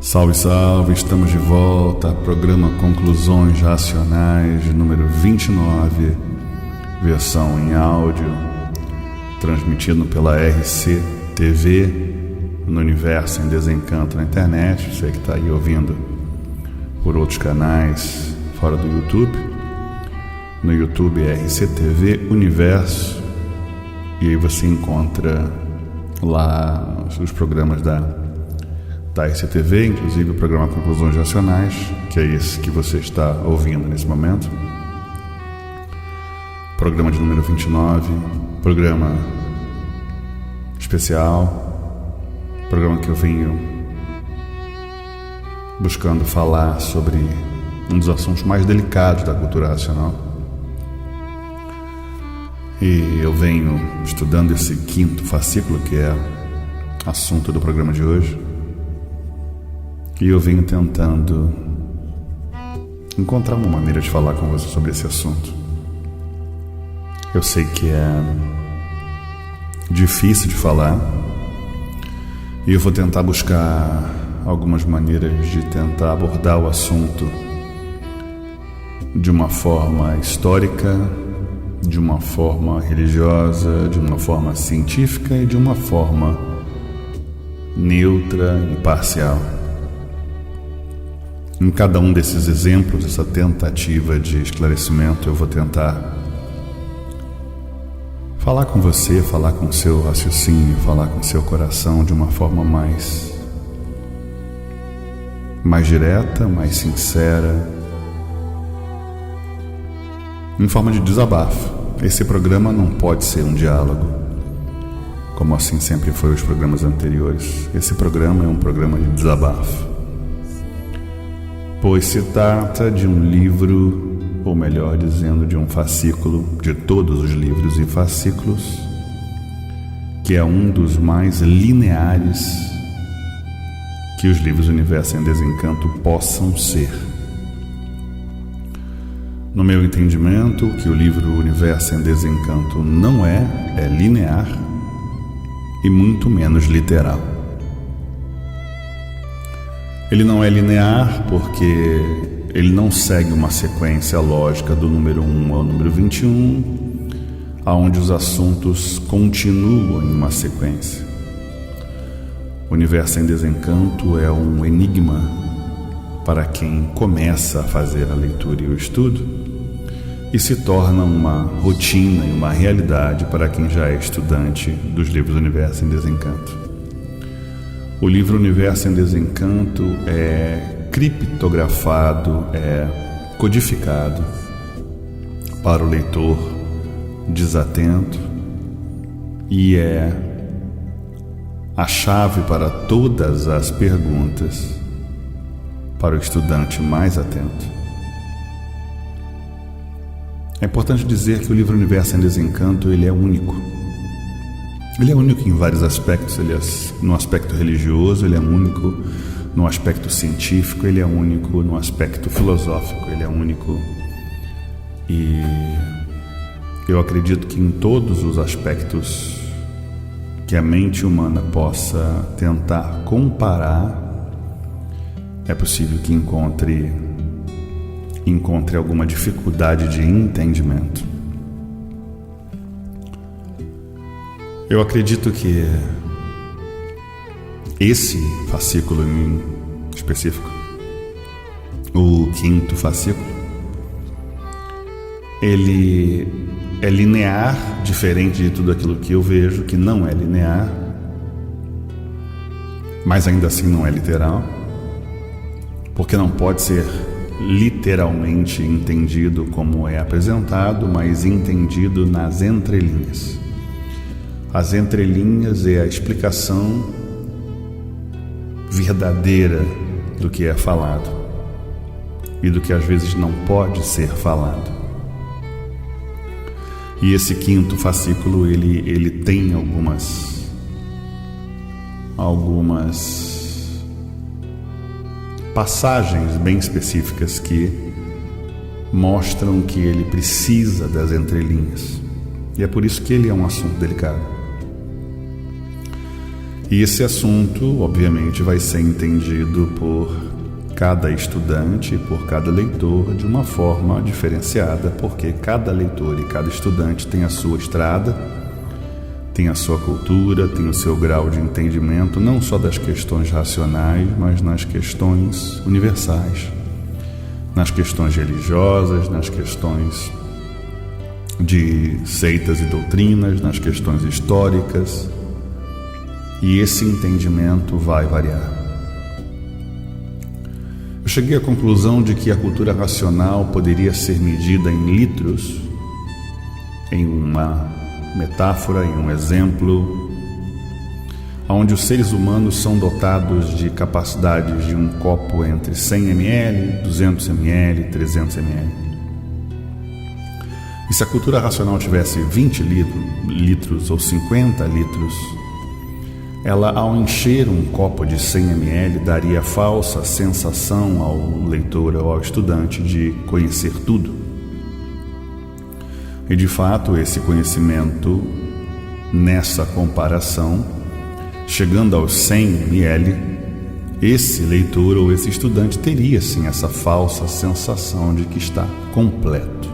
Salve, salve, estamos de volta, programa Conclusões Racionais, número 29, versão em áudio, transmitido pela RCTV, no Universo em Desencanto na internet. Você que está aí ouvindo por outros canais fora do YouTube. No YouTube é RCTV Universo, e aí você encontra lá os programas da RCTV, inclusive o programa Conclusões Racionais, que é esse que você está ouvindo nesse momento. Programa de número 29, programa especial, programa que eu venho buscando falar sobre um dos assuntos mais delicados da cultura racional. E eu venho estudando esse quinto fascículo, que é assunto do programa de hoje. E eu venho tentando encontrar uma maneira de falar com você sobre esse assunto. Eu sei que é difícil de falar, e eu vou tentar buscar algumas maneiras de tentar abordar o assunto de uma forma histórica, de uma forma religiosa, de uma forma científica e de uma forma neutra, imparcial. Em cada um desses exemplos, essa tentativa de esclarecimento, eu vou tentar falar com você, falar com o seu raciocínio, falar com o seu coração de uma forma mais direta, mais sincera, em forma de desabafo. Esse programa não pode ser um diálogo, como assim sempre foi os programas anteriores. Esse programa é um programa de desabafo, pois se trata de um livro, ou melhor dizendo, de um fascículo, de todos os livros e fascículos, que é um dos mais lineares que os livros Universo em Desencanto possam ser. No meu entendimento, que o livro Universo em Desencanto não é linear e muito menos literal. Ele não é linear porque ele não segue uma sequência lógica do número 1 ao número 21, onde os assuntos continuam em uma sequência. O Universo em Desencanto é um enigma para quem começa a fazer a leitura e o estudo, e se torna uma rotina e uma realidade para quem já é estudante dos livros Universo em Desencanto. O livro Universo em Desencanto é criptografado, é codificado para o leitor desatento e é a chave para todas as perguntas para o estudante mais atento. É importante dizer que o livro Universo em Desencanto ele é único. Ele é único em vários aspectos. Ele é, no aspecto religioso, ele é único no aspecto científico, ele é único no aspecto filosófico, ele é único. E eu acredito que em todos os aspectos que a mente humana possa tentar comparar, é possível que encontre alguma dificuldade de entendimento. Eu acredito que esse fascículo em específico, o quinto fascículo, ele é linear, diferente de tudo aquilo que eu vejo, que não é linear, mas ainda assim não é literal, porque não pode ser literalmente entendido como é apresentado, mas entendido nas entrelinhas. As entrelinhas é a explicação verdadeira do que é falado e do que às vezes não pode ser falado. E esse quinto fascículo ele tem algumas passagens bem específicas que mostram que ele precisa das entrelinhas, e é por isso que ele é um assunto delicado. E esse assunto, obviamente, vai ser entendido por cada estudante, por cada leitor, de uma forma diferenciada, porque cada leitor e cada estudante tem a sua estrada, tem a sua cultura, tem o seu grau de entendimento, não só das questões racionais, mas nas questões universais, nas questões religiosas, nas questões de seitas e doutrinas, nas questões históricas, e esse entendimento vai variar. Eu cheguei à conclusão de que a cultura racional poderia ser medida em litros, em uma metáfora, em um exemplo, onde os seres humanos são dotados de capacidades de um copo entre 100 ml, 200 ml, 300 ml. E se a cultura racional tivesse 20 litros ou 50 litros, ela, ao encher um copo de 100 ml, daria a falsa sensação ao leitor ou ao estudante de conhecer tudo. E, de fato, esse conhecimento, nessa comparação, chegando aos 100 ml, esse leitor ou esse estudante teria, sim, essa falsa sensação de que está completo,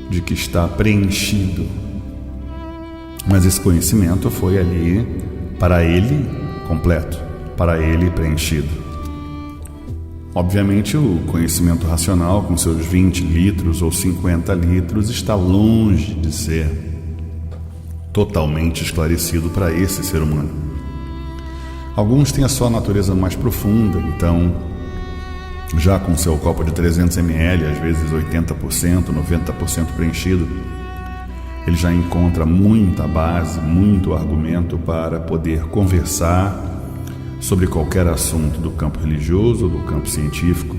de que está preenchido. Mas esse conhecimento foi ali para ele completo, para ele preenchido. Obviamente, o conhecimento racional, com seus 20 litros ou 50 litros, está longe de ser totalmente esclarecido para esse ser humano. Alguns têm a sua natureza mais profunda, então, já com seu copo de 300 ml, às vezes 80%, 90% preenchido, ele já encontra muita base, muito argumento para poder conversar sobre qualquer assunto do campo religioso ou do campo científico,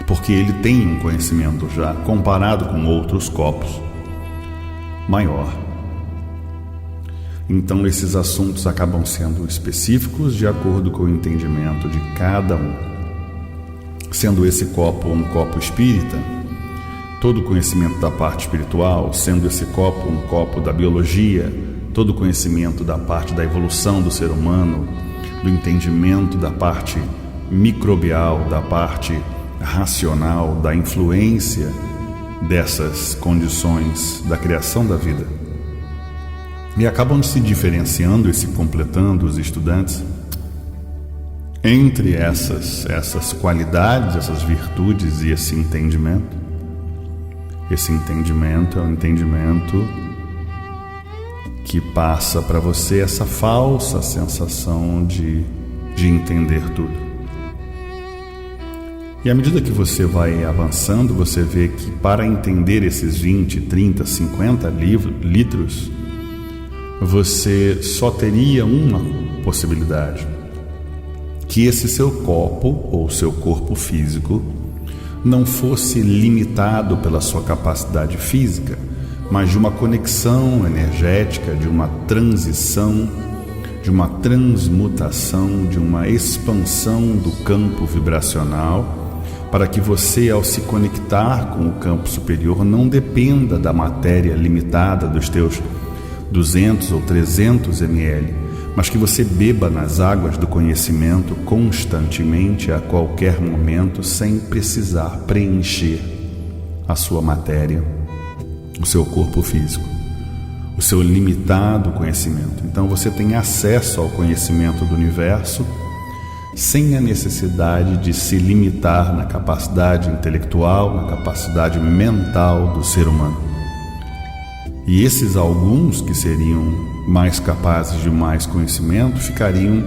porque ele tem um conhecimento já, comparado com outros copos, maior. Então esses assuntos acabam sendo específicos de acordo com o entendimento de cada um. Sendo esse copo um copo espírita, todo o conhecimento da parte espiritual, sendo esse copo um copo da biologia, todo o conhecimento da parte da evolução do ser humano, do entendimento da parte microbial, da parte racional, da influência dessas condições da criação da vida. E acabam se diferenciando e se completando os estudantes entre essas qualidades, essas virtudes e esse entendimento. Esse entendimento é um entendimento que passa para você essa falsa sensação de entender tudo. E à medida que você vai avançando, você vê que para entender esses 20, 30, 50 litros, você só teria uma possibilidade: que esse seu copo ou seu corpo físico não fosse limitado pela sua capacidade física, mas de uma conexão energética, de uma transição, de uma transmutação, de uma expansão do campo vibracional, para que você, ao se conectar com o campo superior, não dependa da matéria limitada dos teus 200 ou 300 ml, mas que você beba nas águas do conhecimento constantemente, a qualquer momento, sem precisar preencher a sua matéria, o seu corpo físico, o seu limitado conhecimento. Então você tem acesso ao conhecimento do universo sem a necessidade de se limitar na capacidade intelectual, na capacidade mental do ser humano. E esses alguns que seriam mais capazes de mais conhecimento ficariam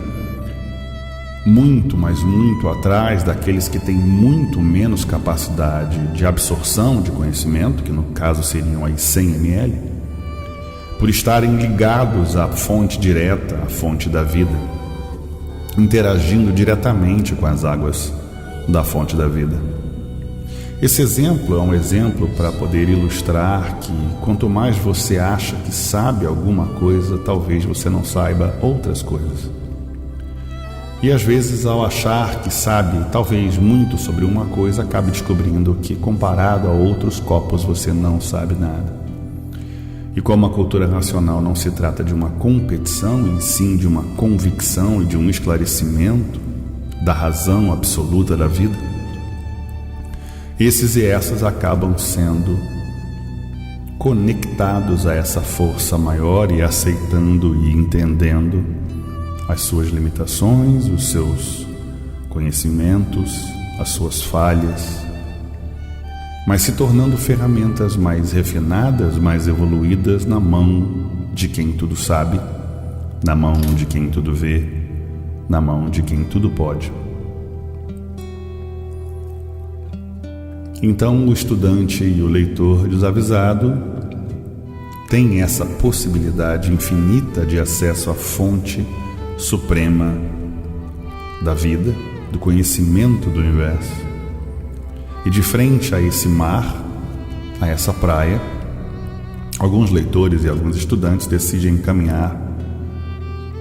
muito, mas muito atrás daqueles que têm muito menos capacidade de absorção de conhecimento, que no caso seriam aí 100 ml, por estarem ligados à fonte direta, à fonte da vida, interagindo diretamente com as águas da fonte da vida. Esse exemplo é um exemplo para poder ilustrar que quanto mais você acha que sabe alguma coisa, talvez você não saiba outras coisas. E às vezes, ao achar que sabe talvez muito sobre uma coisa, acabe descobrindo que, comparado a outros copos, você não sabe nada. E como a cultura racional não se trata de uma competição, e sim de uma convicção e de um esclarecimento da razão absoluta da vida, esses e essas acabam sendo conectados a essa força maior e aceitando e entendendo as suas limitações, os seus conhecimentos, as suas falhas, mas se tornando ferramentas mais refinadas, mais evoluídas na mão de quem tudo sabe, na mão de quem tudo vê, na mão de quem tudo pode. Então o estudante e o leitor desavisado têm essa possibilidade infinita de acesso à fonte suprema da vida, do conhecimento do universo. E de frente a esse mar, a essa praia, alguns leitores e alguns estudantes decidem caminhar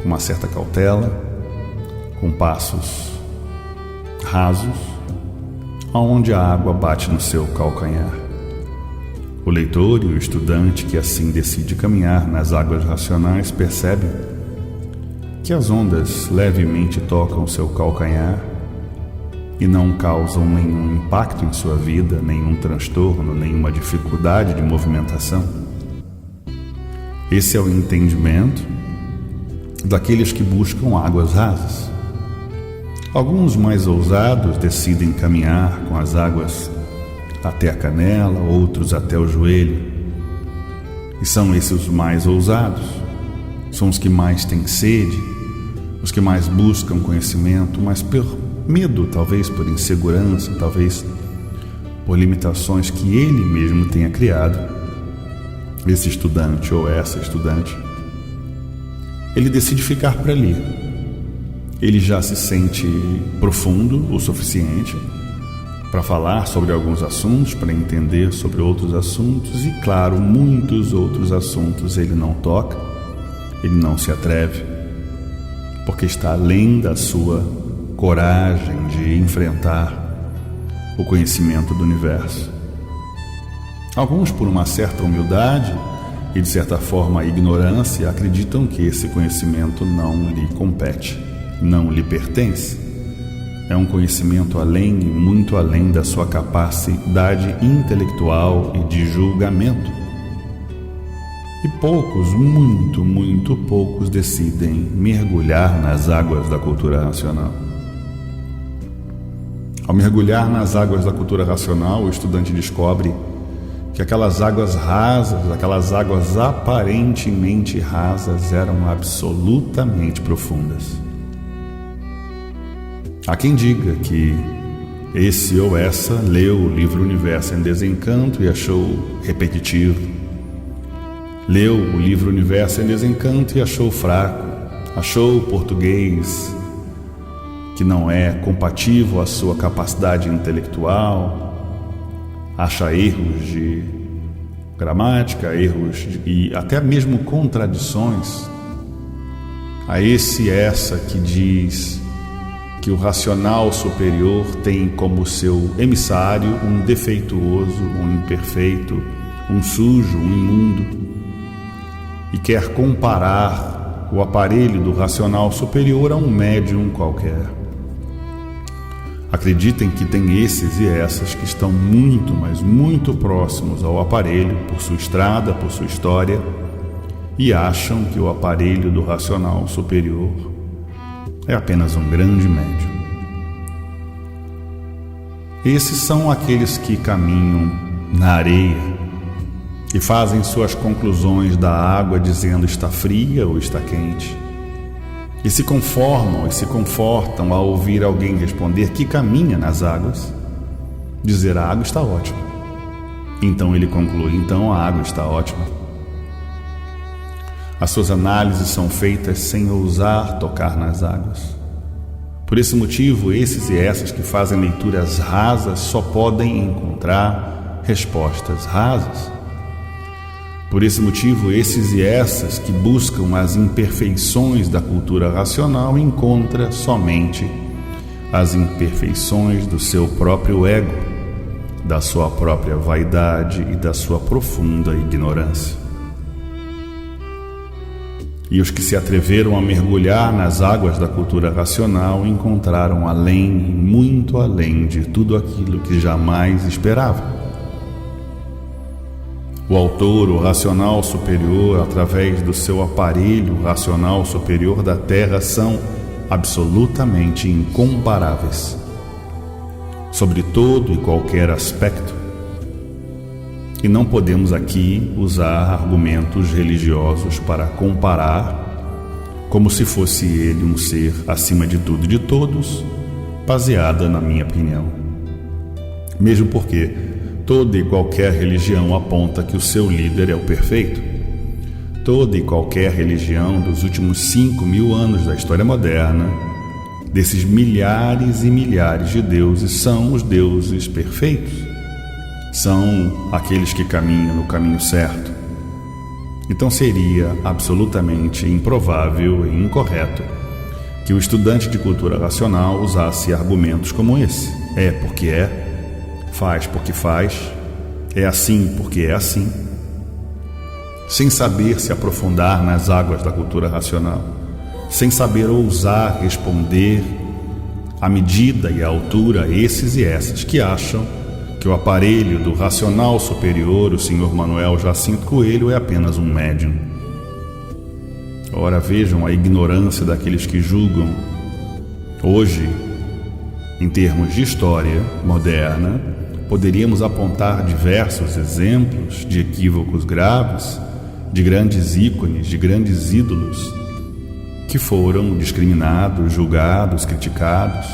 com uma certa cautela, com passos rasos, aonde a água bate no seu calcanhar. O leitor e o estudante que assim decide caminhar nas águas racionais percebe que as ondas levemente tocam seu calcanhar e não causam nenhum impacto em sua vida, nenhum transtorno, nenhuma dificuldade de movimentação. Esse é o entendimento daqueles que buscam águas rasas. Alguns mais ousados decidem caminhar com as águas até a canela, outros até o joelho. E são esses os mais ousados, são os que mais têm sede, os que mais buscam conhecimento, mas por medo, talvez por insegurança, talvez por limitações que ele mesmo tenha criado, esse estudante ou essa estudante, ele decide ficar por ali. Ele já se sente profundo o suficiente para falar sobre alguns assuntos, para entender sobre outros assuntos e, claro, muitos outros assuntos ele não toca, ele não se atreve, porque está além da sua coragem de enfrentar o conhecimento do universo. Alguns, por uma certa humildade e, de certa forma, ignorância, acreditam que esse conhecimento não lhe compete, não lhe pertence. É um conhecimento além e muito além da sua capacidade intelectual e de julgamento. E poucos, muito poucos decidem mergulhar nas águas da cultura racional. Ao mergulhar nas águas da cultura racional, o estudante descobre que aquelas águas rasas, aquelas águas aparentemente rasas, eram absolutamente profundas. Há quem diga que esse ou essa leu o livro Universo em Desencanto e achou repetitivo. Leu o livro Universo em Desencanto e achou fraco. Achou o português que não é compatível à sua capacidade intelectual. Acha erros de gramática, erros e até mesmo contradições. A esse e essa que diz que o racional superior tem como seu emissário um defeituoso, um imperfeito, um sujo, um imundo, e quer comparar o aparelho do racional superior a um médium qualquer. Acreditem que tem esses e essas que estão muito, mas muito próximos ao aparelho por sua estrada, por sua história, e acham que o aparelho do racional superior é apenas um grande médium. Esses são aqueles que caminham na areia e fazem suas conclusões da água dizendo está fria ou está quente. E se conformam e se confortam ao ouvir alguém responder que caminha nas águas, dizer a água está ótima. Então ele conclui, então a água está ótima. As suas análises são feitas sem ousar tocar nas águas. Por esse motivo, esses e essas que fazem leituras rasas só podem encontrar respostas rasas. Por esse motivo, esses e essas que buscam as imperfeições da cultura racional encontram somente as imperfeições do seu próprio ego, da sua própria vaidade e da sua profunda ignorância. E os que se atreveram a mergulhar nas águas da cultura racional encontraram além, muito além de tudo aquilo que jamais esperavam. O autor, o racional superior, através do seu aparelho racional superior da Terra, são absolutamente incomparáveis, sobre todo e qualquer aspecto. E não podemos aqui usar argumentos religiosos para comparar, como se fosse ele um ser acima de tudo e de todos, baseada na minha opinião. Mesmo porque toda e qualquer religião aponta que o seu líder é o perfeito. Toda e qualquer religião dos últimos 5.000 anos da história moderna, desses milhares e milhares de deuses, são os deuses perfeitos. São aqueles que caminham no caminho certo. Então seria absolutamente improvável e incorreto que o estudante de cultura racional usasse argumentos como esse. É porque é, faz porque faz, é assim porque é assim, sem saber se aprofundar nas águas da cultura racional, sem saber ousar responder à medida e à altura esses e essas que acham que o aparelho do racional superior, o Sr. Manuel Jacinto Coelho, é apenas um médium. Ora, vejam a ignorância daqueles que julgam. Hoje, em termos de história moderna, poderíamos apontar diversos exemplos de equívocos graves, de grandes ícones, de grandes ídolos, que foram discriminados, julgados, criticados,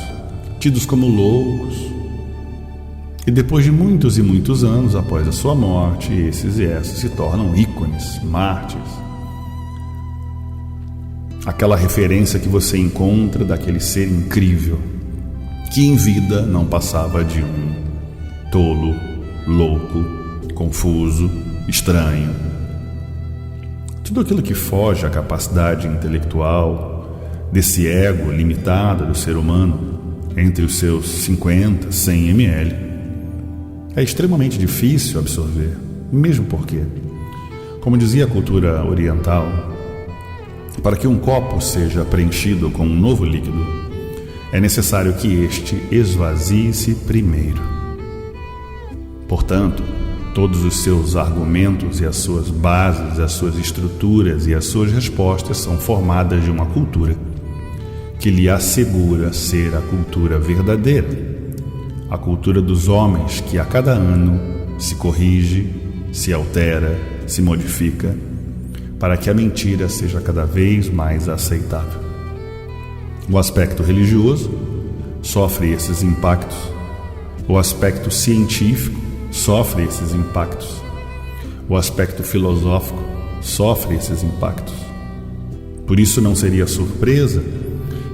tidos como loucos. E depois de muitos e muitos anos após a sua morte, esses e essas se tornam ícones, mártires. Aquela referência que você encontra daquele ser incrível, que em vida não passava de um tolo, louco, confuso, estranho. Tudo aquilo que foge à capacidade intelectual desse ego limitado do ser humano, entre os seus 50, 100 ml, é extremamente difícil absorver, mesmo porque, como dizia a cultura oriental, para que um copo seja preenchido com um novo líquido, é necessário que este esvazie-se primeiro. Portanto, todos os seus argumentos e as suas bases, as suas estruturas e as suas respostas são formadas de uma cultura que lhe assegura ser a cultura verdadeira. A cultura dos homens que a cada ano se corrige, se altera, se modifica, para que a mentira seja cada vez mais aceitável. O aspecto religioso sofre esses impactos, o aspecto científico sofre esses impactos, o aspecto filosófico sofre esses impactos. Por isso não seria surpresa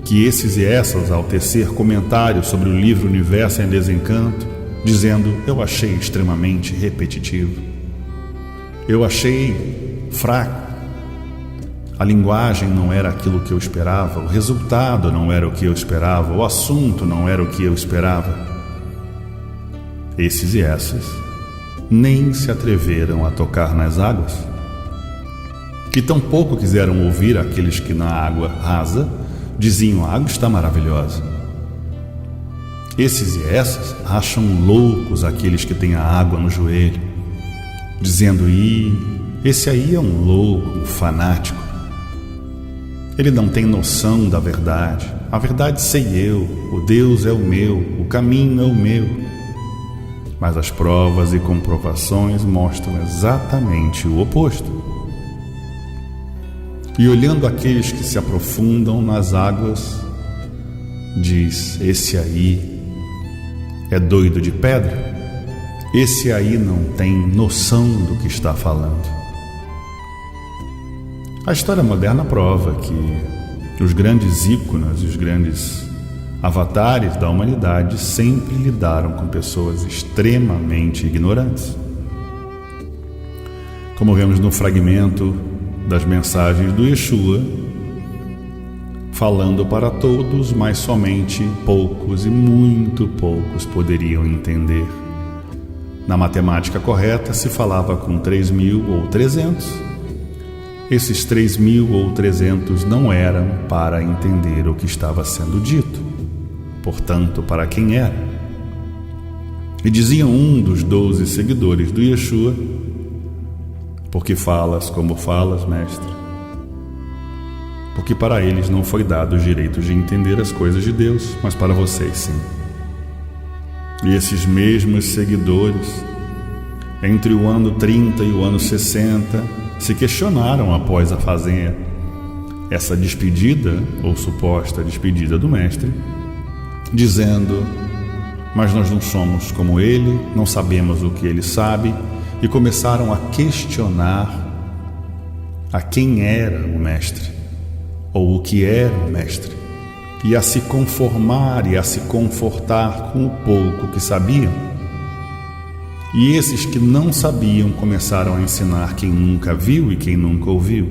que esses e essas, ao tecer comentários sobre o livro Universo em Desencanto, dizendo: eu achei extremamente repetitivo, eu achei fraco, a linguagem não era aquilo que eu esperava, o resultado não era o que eu esperava, o assunto não era o que eu esperava. Esses e essas nem se atreveram a tocar nas águas, que tampouco quiseram ouvir aqueles que na água rasa diziam: a água está maravilhosa. Esses e essas acham loucos aqueles que têm a água no joelho, dizendo: esse aí é um louco, um fanático. Ele não tem noção da verdade. A verdade sei eu, o Deus é o meu, o caminho é o meu. Mas as provas e comprovações mostram exatamente o oposto. E olhando aqueles que se aprofundam nas águas, diz: esse aí é doido de pedra, esse aí não tem noção do que está falando. A história moderna prova que os grandes ícones, os grandes avatares da humanidade sempre lidaram com pessoas extremamente ignorantes. Como vemos no fragmento das mensagens do Yeshua, falando para todos, mas somente poucos e muito poucos poderiam entender. Na matemática correta se falava com 3.000 ou 300, esses 3.000 ou 300 não eram para entender o que estava sendo dito, portanto, para quem era. E dizia um dos 12 seguidores do Yeshua: por que falas como falas, mestre? Porque para eles não foi dado o direito de entender as coisas de Deus, mas para vocês sim. E esses mesmos seguidores, entre o ano 30 e o ano 60, se questionaram após a fazer essa despedida, ou suposta despedida do mestre, dizendo: mas nós não somos como ele, não sabemos o que ele sabe, e começaram a questionar a quem era o mestre, ou o que era o mestre, e a se conformar e a se confortar com o pouco que sabiam. E esses que não sabiam começaram a ensinar quem nunca viu e quem nunca ouviu.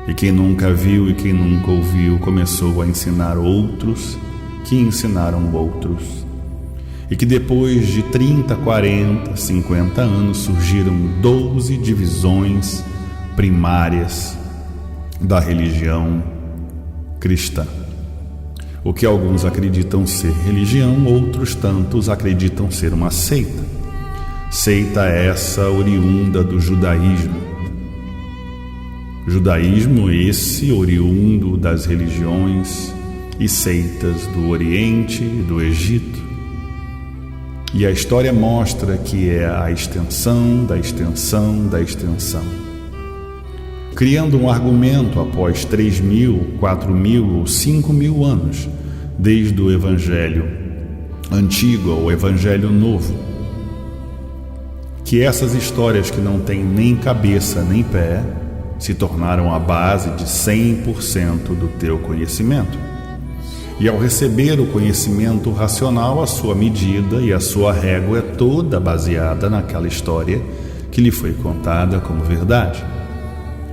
E quem nunca viu e quem nunca ouviu começou a ensinar outros que ensinaram outros. E que depois de 30, 40, 50 anos surgiram 12 divisões primárias da religião cristã. O que alguns acreditam ser religião, outros tantos acreditam ser uma seita. Seita essa oriunda do judaísmo. Judaísmo esse oriundo das religiões e seitas do Oriente e do Egito. E a história mostra que é a extensão da extensão da extensão. Criando um argumento após 3.000, 4.000 ou 5.000 anos, desde o Evangelho Antigo ao Evangelho Novo, que essas histórias que não têm nem cabeça nem pé se tornaram a base de 100% do teu conhecimento. E ao receber o conhecimento racional, a sua medida e a sua régua é toda baseada naquela história que lhe foi contada como verdade.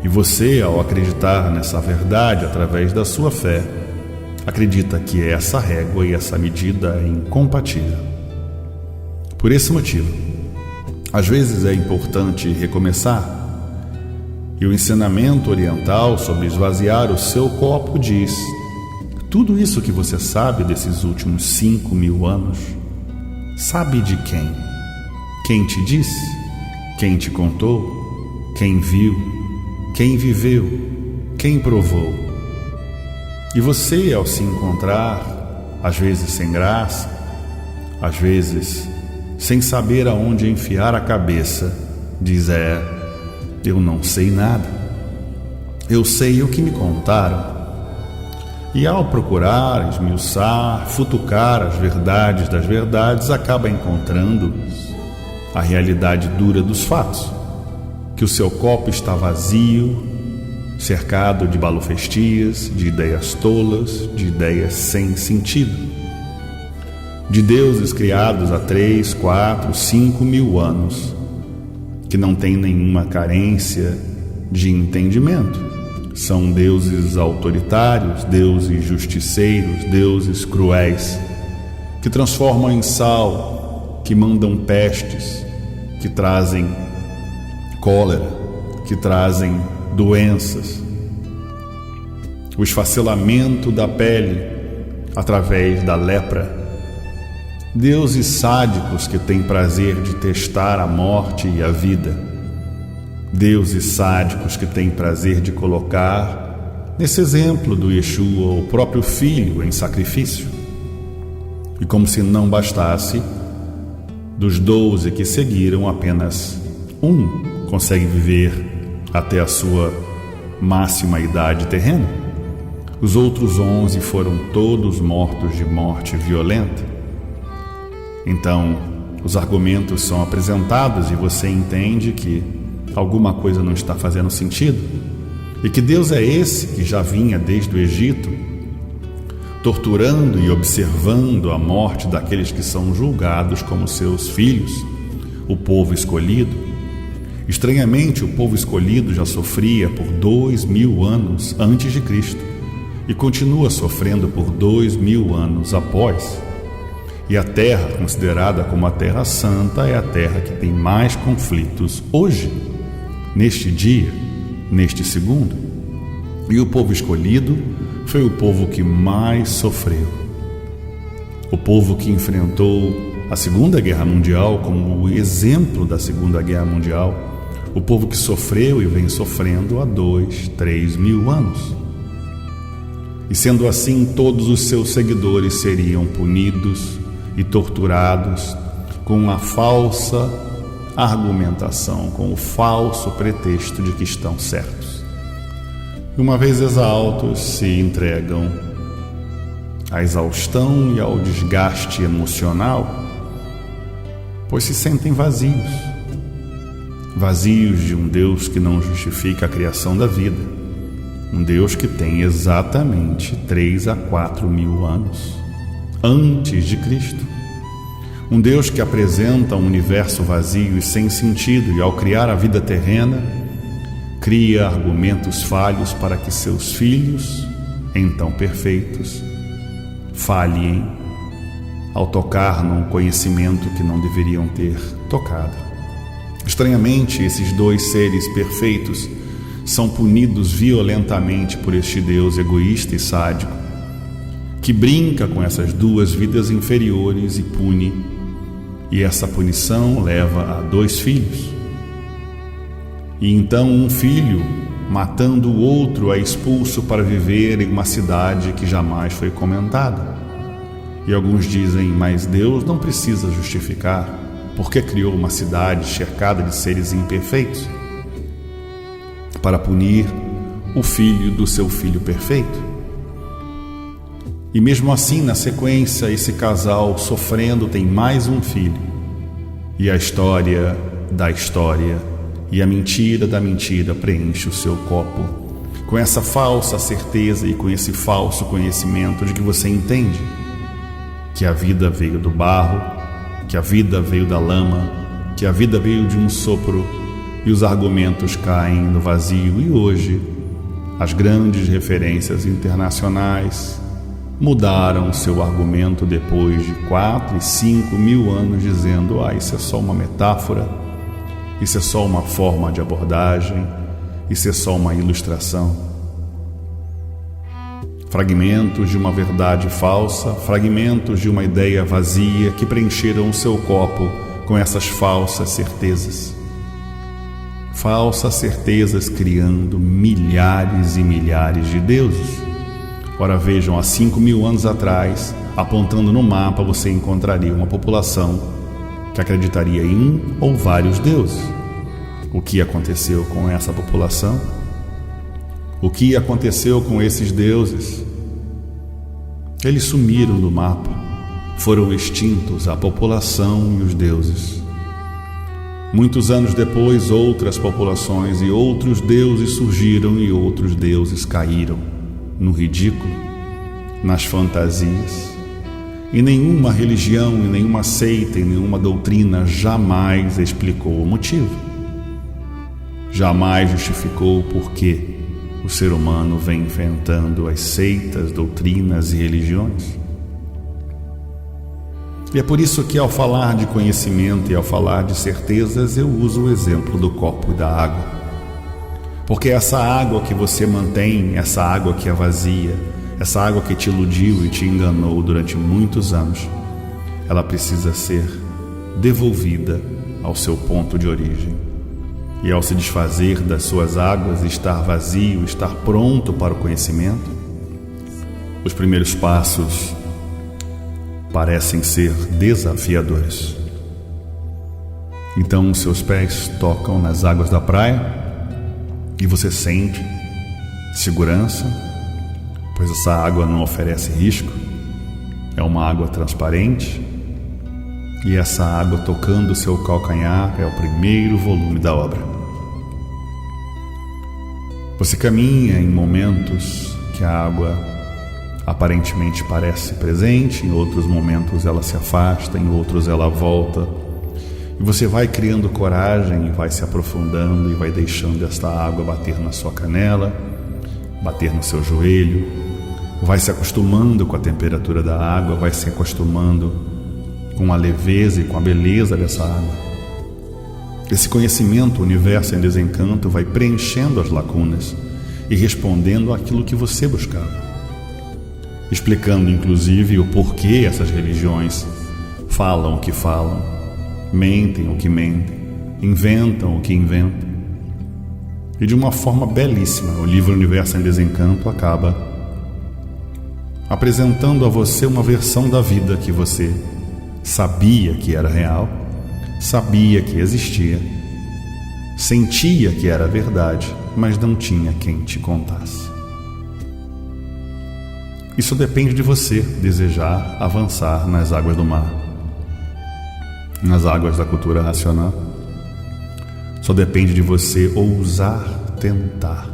E você, ao acreditar nessa verdade através da sua fé, acredita que essa régua e essa medida é incompatível. Por esse motivo, às vezes é importante recomeçar. E o ensinamento oriental sobre esvaziar o seu copo diz: tudo isso que você sabe desses últimos 5.000 anos, sabe de quem? Quem te disse? Quem te contou? Quem viu? Quem viveu? Quem provou? E você, ao se encontrar, às vezes sem graça, às vezes sem saber aonde enfiar a cabeça, diz: eu não sei nada, eu sei o que me contaram. E ao procurar, esmiuçar, futucar as verdades das verdades, acaba encontrando a realidade dura dos fatos, que o seu copo está vazio, cercado de balofestias, de ideias tolas, de ideias sem sentido, de deuses criados há 3, 4, 5.000 anos, que não têm nenhuma carência de entendimento. São deuses autoritários, deuses justiceiros, deuses cruéis, que transformam em sal, que mandam pestes, que trazem cólera, que trazem doenças, o esfacelamento da pele através da lepra. Deuses sádicos que têm prazer de testar a morte e a vida. Deuses sádicos que têm prazer de colocar, nesse exemplo do Yeshua, o próprio Filho em sacrifício. E como se não bastasse, dos 12 que seguiram, apenas um consegue viver até a sua máxima idade terrena. Os outros 11 foram todos mortos de morte violenta. Então, os argumentos são apresentados e você entende que alguma coisa não está fazendo sentido, e que Deus é esse que já vinha desde o Egito, torturando e observando a morte daqueles que são julgados como seus filhos, o povo escolhido. Estranhamente, o povo escolhido já sofria por 2.000 anos antes de Cristo e continua sofrendo por 2.000 anos após. E a terra, considerada como a Terra Santa, é a terra que tem mais conflitos hoje, neste dia, neste segundo. E o povo escolhido foi o povo que mais sofreu. O povo que enfrentou a Segunda Guerra Mundial como o exemplo da Segunda Guerra Mundial. O povo que sofreu e vem sofrendo há 2, 3 mil anos. E sendo assim, todos os seus seguidores seriam punidos e torturados com a falsa argumentação, com o falso pretexto de que estão certos. E uma vez exaustos, se entregam à exaustão e ao desgaste emocional, pois se sentem vazios de um Deus que não justifica a criação da vida, um Deus que tem exatamente 3 a 4 mil anos antes de Cristo, um Deus que apresenta um universo vazio e sem sentido, e ao criar a vida terrena, cria argumentos falhos para que seus filhos, então perfeitos, falhem ao tocar num conhecimento que não deveriam ter tocado. Estranhamente, esses dois seres perfeitos são punidos violentamente por este Deus egoísta e sádico, que brinca com essas duas vidas inferiores e pune, e essa punição leva a 2 filhos. E então um filho, matando o outro, é expulso para viver em uma cidade que jamais foi comentada. E alguns dizem, mas Deus não precisa justificar, porque criou uma cidade cercada de seres imperfeitos para punir o filho do seu filho perfeito. E mesmo assim, na sequência, esse casal sofrendo tem mais um filho. E a história da história e a mentira da mentira preenche o seu copo, com essa falsa certeza e com esse falso conhecimento de que você entende que a vida veio do barro, que a vida veio da lama, que a vida veio de um sopro, e os argumentos caem no vazio. E hoje, as grandes referências internacionais mudaram seu argumento depois de 4 e 5 mil anos, dizendo: isso é só uma metáfora, isso é só uma forma de abordagem, isso é só uma ilustração. Fragmentos de uma verdade falsa, fragmentos de uma ideia vazia que preencheram o seu copo com essas falsas certezas. Falsas certezas criando milhares e milhares de deuses. Ora, vejam, há 5 mil anos atrás, apontando no mapa, você encontraria uma população que acreditaria em um ou vários deuses. O que aconteceu com essa população? O que aconteceu com esses deuses? Eles sumiram do mapa, foram extintos a população e os deuses. Muitos anos depois, outras populações e outros deuses surgiram e outros deuses caíram no ridículo, nas fantasias. E nenhuma religião, e nenhuma seita, e nenhuma doutrina jamais explicou o motivo. Jamais justificou o porquê o ser humano vem enfrentando as seitas, doutrinas e religiões. E é por isso que, ao falar de conhecimento e ao falar de certezas, eu uso o exemplo do copo e da água. Porque essa água que você mantém, essa água que é vazia, essa água que te iludiu e te enganou durante muitos anos, ela precisa ser devolvida ao seu ponto de origem. E ao se desfazer das suas águas, estar vazio, estar pronto para o conhecimento, os primeiros passos parecem ser desafiadores. Então os seus pés tocam nas águas da praia e você sente segurança, pois essa água não oferece risco, é uma água transparente, e essa água tocando o seu calcanhar é o primeiro volume da obra. Você caminha em momentos que a água aparentemente parece presente, em outros momentos ela se afasta, em outros ela volta, e você vai criando coragem e vai se aprofundando e vai deixando esta água bater na sua canela, bater no seu joelho, vai se acostumando com a temperatura da água, vai se acostumando com a leveza e com a beleza dessa água. Esse conhecimento, o universo em desencanto, vai preenchendo as lacunas e respondendo àquilo que você buscava, explicando inclusive o porquê essas religiões falam o que falam, mentem o que mentem, inventam o que inventam. E de uma forma belíssima, o livro Universo em Desencanto acaba apresentando a você uma versão da vida que você sabia que era real, sabia que existia, sentia que era verdade, mas não tinha quem te contasse. Isso depende de você desejar avançar nas águas do mar, nas águas da cultura racional. Só depende de você ousar tentar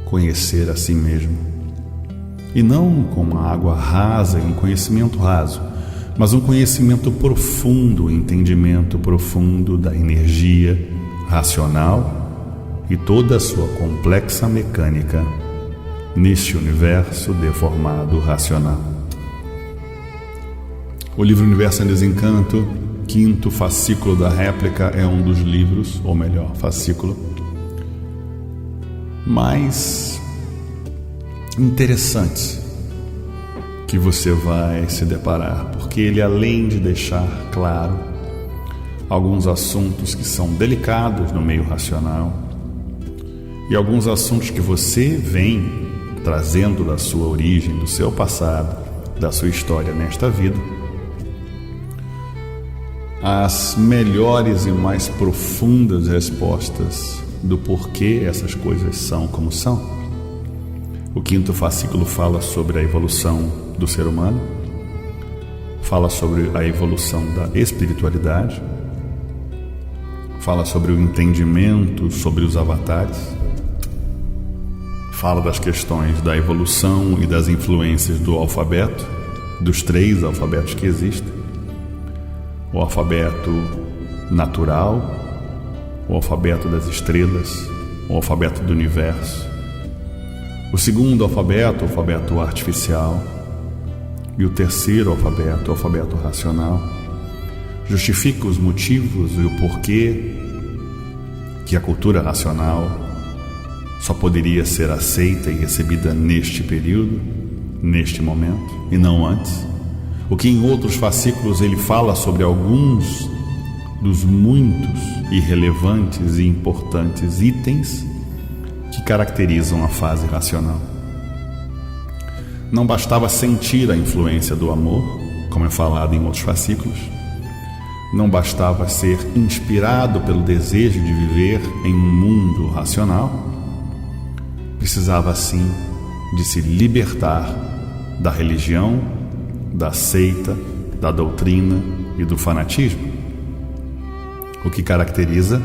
conhecer a si mesmo. E não com uma água rasa e um conhecimento raso, mas um conhecimento profundo, um entendimento profundo da energia racional e toda a sua complexa mecânica neste universo deformado racional. O livro Universo em Desencanto, 5º fascículo da réplica, é um dos livros, ou melhor, fascículo, mais interessantes que você vai se deparar, porque ele, além de deixar claro alguns assuntos que são delicados no meio racional e alguns assuntos que você vem trazendo da sua origem, do seu passado, da sua história nesta vida, as melhores e mais profundas respostas do porquê essas coisas são como são. O 5º fascículo fala sobre a evolução do ser humano, fala sobre a evolução da espiritualidade, fala sobre o entendimento sobre os avatares, fala das questões da evolução e das influências do alfabeto, dos 3 alfabetos que existem: o alfabeto natural, o alfabeto das estrelas, o alfabeto do universo. O 2º alfabeto, o alfabeto artificial, e o 3º alfabeto, o alfabeto racional, justifica os motivos e o porquê que a cultura racional só poderia ser aceita e recebida neste período, neste momento, e não antes. O que em outros fascículos ele fala sobre alguns dos muitos irrelevantes e importantes itens que caracterizam a fase racional. Não bastava sentir a influência do amor, como é falado em outros fascículos. Não bastava ser inspirado pelo desejo de viver em um mundo racional. Precisava, sim, de se libertar da religião, da seita, da doutrina e do fanatismo. O que caracteriza,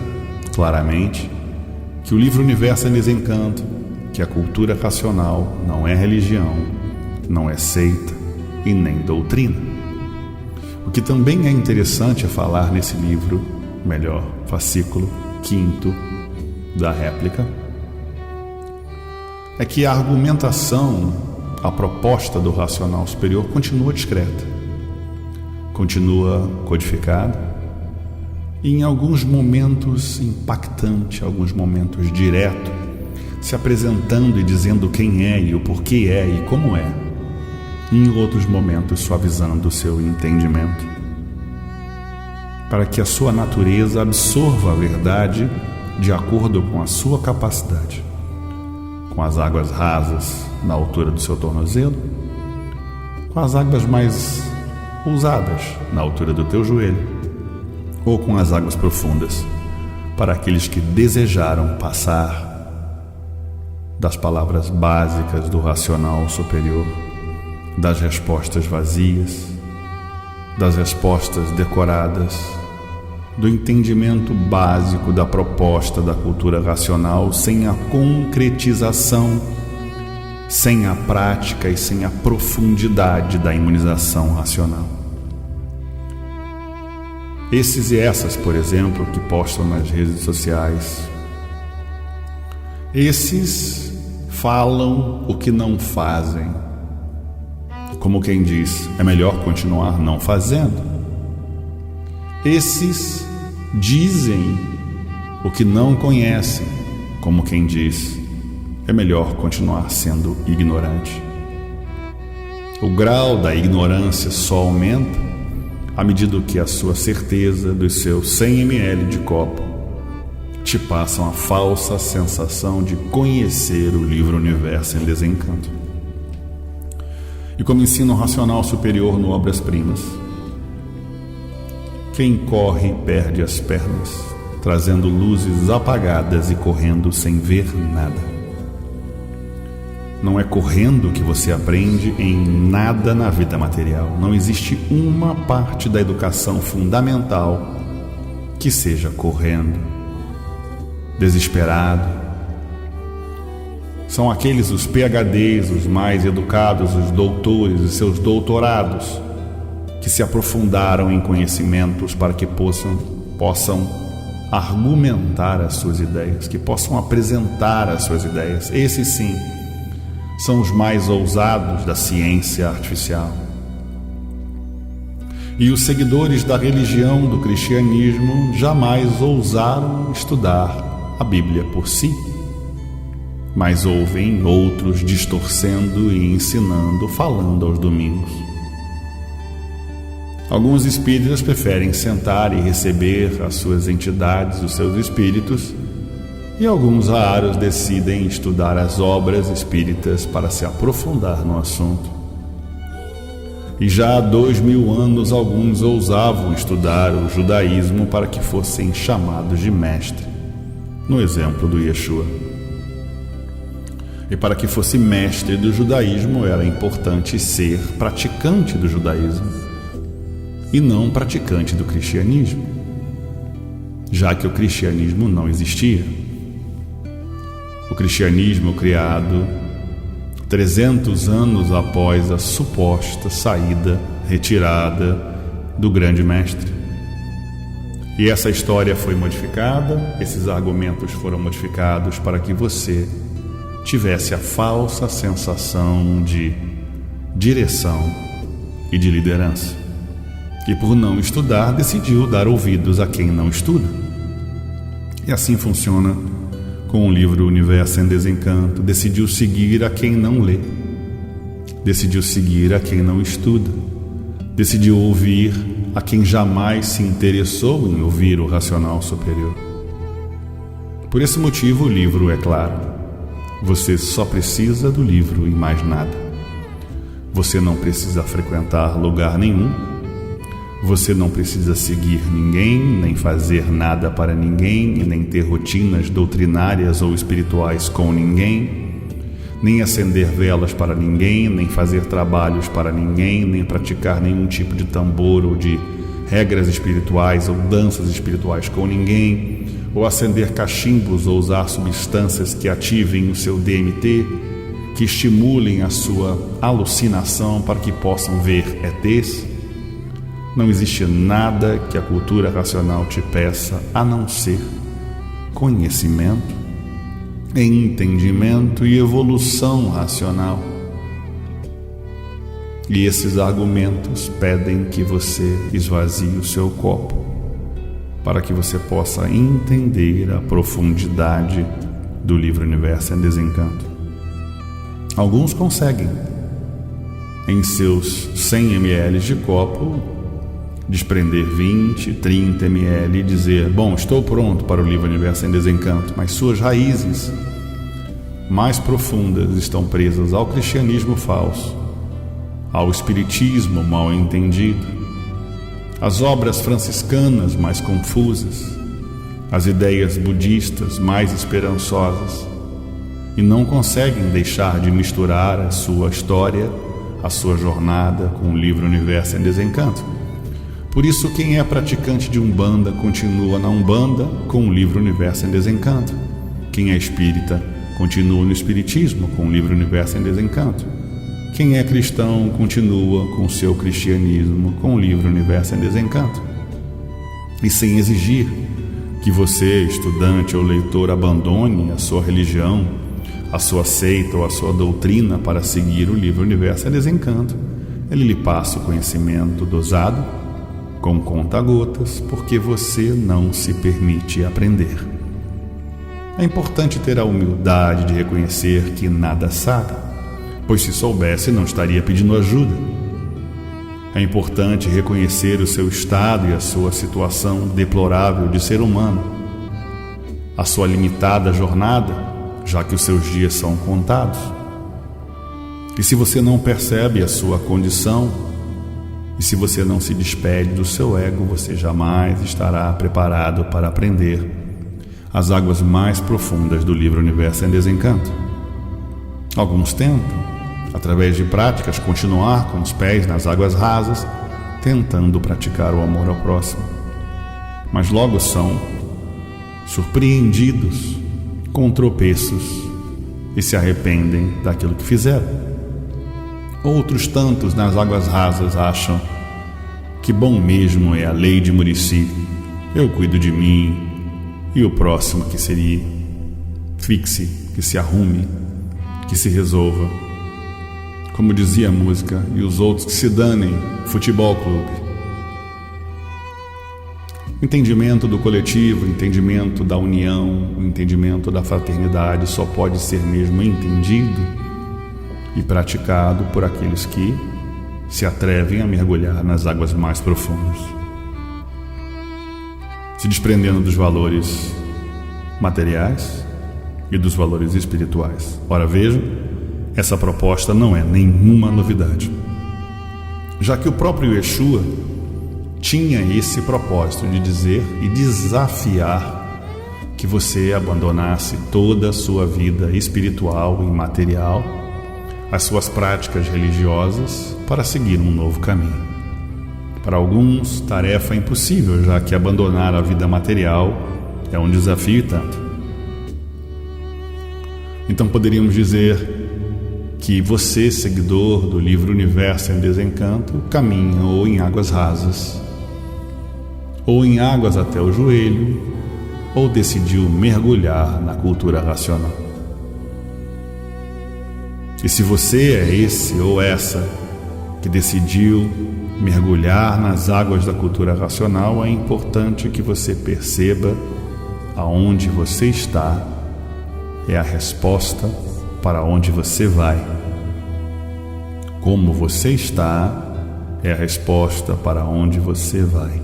claramente, que o livro Universo em Desencanto, que a cultura racional não é religião, não é seita e nem doutrina. O que também é interessante é falar nesse livro, melhor, fascículo 5º da réplica, é que a argumentação, a proposta do racional superior continua discreta, continua codificada, e em alguns momentos impactante, alguns momentos direto, se apresentando e dizendo quem é e o porquê é e como é, e em outros momentos suavizando o seu entendimento, para que a sua natureza absorva a verdade de acordo com a sua capacidade, com as águas rasas na altura do seu tornozelo, com as águas mais ousadas na altura do teu joelho, ou com as águas profundas, para aqueles que desejaram passar das palavras básicas do racional superior, das respostas vazias, das respostas decoradas, do entendimento básico da proposta da cultura racional, sem a concretização, sem a prática e sem a profundidade da imunização racional. Esses e essas, por exemplo, que postam nas redes sociais, esses falam o que não fazem. Como quem diz, é melhor continuar não fazendo. Esses dizem o que não conhecem, como quem diz, é melhor continuar sendo ignorante. O grau da ignorância só aumenta à medida que a sua certeza dos seus 100 ml de copo te passam a falsa sensação de conhecer o livro Universo em Desencanto. E como ensina o racional superior no Obras Primas, quem corre perde as pernas, trazendo luzes apagadas e correndo sem ver nada. Não é correndo que você aprende em nada na vida material. Não existe uma parte da educação fundamental que seja correndo, desesperado. São aqueles os PhDs, os mais educados, os doutores e seus doutorados, que se aprofundaram em conhecimentos para que possam argumentar as suas ideias, que possam apresentar as suas ideias. Esses sim são os mais ousados da ciência artificial. E os seguidores da religião do cristianismo jamais ousaram estudar a Bíblia por si, mas ouvem outros distorcendo e ensinando, falando aos domingos. Alguns espíritas preferem sentar e receber as suas entidades, os seus espíritos, e alguns raros decidem estudar as obras espíritas para se aprofundar no assunto. E já há 2000 anos alguns ousavam estudar o judaísmo para que fossem chamados de mestre, no exemplo do Yeshua. E para que fosse mestre do judaísmo era importante ser praticante do judaísmo e não praticante do cristianismo, já que o cristianismo não existia. O cristianismo criado 300 anos após a suposta saída, retirada do grande mestre. E essa história foi modificada, esses argumentos foram modificados para que você tivesse a falsa sensação de direção e de liderança. E por não estudar, decidiu dar ouvidos a quem não estuda. E assim funciona com o livro Universo em Desencanto. Decidiu seguir a quem não lê, decidiu seguir a quem não estuda, decidiu ouvir a quem jamais se interessou em ouvir o racional superior. Por esse motivo o livro é claro. Você só precisa do livro e mais nada. Você não precisa frequentar lugar nenhum. Você não precisa seguir ninguém, nem fazer nada para ninguém, nem ter rotinas doutrinárias ou espirituais com ninguém, nem acender velas para ninguém, nem fazer trabalhos para ninguém, nem praticar nenhum tipo de tambor ou de regras espirituais ou danças espirituais com ninguém, ou acender cachimbos ou usar substâncias que ativem o seu DMT, que estimulem a sua alucinação para que possam ver ETs. Não existe nada que a cultura racional te peça a não ser conhecimento, entendimento e evolução racional. E esses argumentos pedem que você esvazie o seu copo para que você possa entender a profundidade do livro Universo em Desencanto. Alguns conseguem, em seus 100 ml de copo, desprender 20, 30 ml e dizer: bom, estou pronto para o livro Universo em Desencanto, mas suas raízes mais profundas estão presas ao cristianismo falso, ao espiritismo mal entendido, às obras franciscanas mais confusas, às ideias budistas mais esperançosas, e não conseguem deixar de misturar a sua história, a sua jornada com o livro Universo em Desencanto. Por isso, quem é praticante de Umbanda continua na Umbanda com o livro Universo em Desencanto. Quem é espírita continua no espiritismo com o livro Universo em Desencanto. Quem é cristão continua com o seu cristianismo com o livro Universo em Desencanto. E sem exigir que você, estudante ou leitor, abandone a sua religião, a sua seita ou a sua doutrina para seguir o livro Universo em Desencanto, ele lhe passa o conhecimento dosado, com conta-gotas, porque você não se permite aprender. É importante ter a humildade de reconhecer que nada sabe, pois se soubesse não estaria pedindo ajuda. É importante reconhecer o seu estado e a sua situação deplorável de ser humano, a sua limitada jornada, já que os seus dias são contados. E se você não percebe a sua condição, e se você não se despede do seu ego, você jamais estará preparado para aprender as águas mais profundas do livro Universo em Desencanto. Alguns tentam, através de práticas, continuar com os pés nas águas rasas, tentando praticar o amor ao próximo. Mas logo são surpreendidos com tropeços e se arrependem daquilo que fizeram. Outros tantos nas águas rasas acham que bom mesmo é a lei de Murici, eu cuido de mim e o próximo que seria fixe, que se arrume, que se resolva. Como dizia a música, e os outros que se danem, futebol clube. O entendimento do coletivo, o entendimento da união, o entendimento da fraternidade só pode ser mesmo entendido e praticado por aqueles que se atrevem a mergulhar nas águas mais profundas, se desprendendo dos valores materiais e dos valores espirituais. Ora, vejam, essa proposta não é nenhuma novidade, já que o próprio Yeshua tinha esse propósito de dizer e desafiar que você abandonasse toda a sua vida espiritual e material, as suas práticas religiosas, para seguir um novo caminho. Para alguns, tarefa impossível, já que abandonar a vida material é um desafio e tanto. Então poderíamos dizer que você, seguidor do livro Universo em Desencanto, caminha ou em águas rasas, ou em águas até o joelho, ou decidiu mergulhar na cultura racional. E se você é esse ou essa que decidiu mergulhar nas águas da cultura racional, é importante que você perceba aonde você está é a resposta para onde você vai. Como você está é a resposta para onde você vai.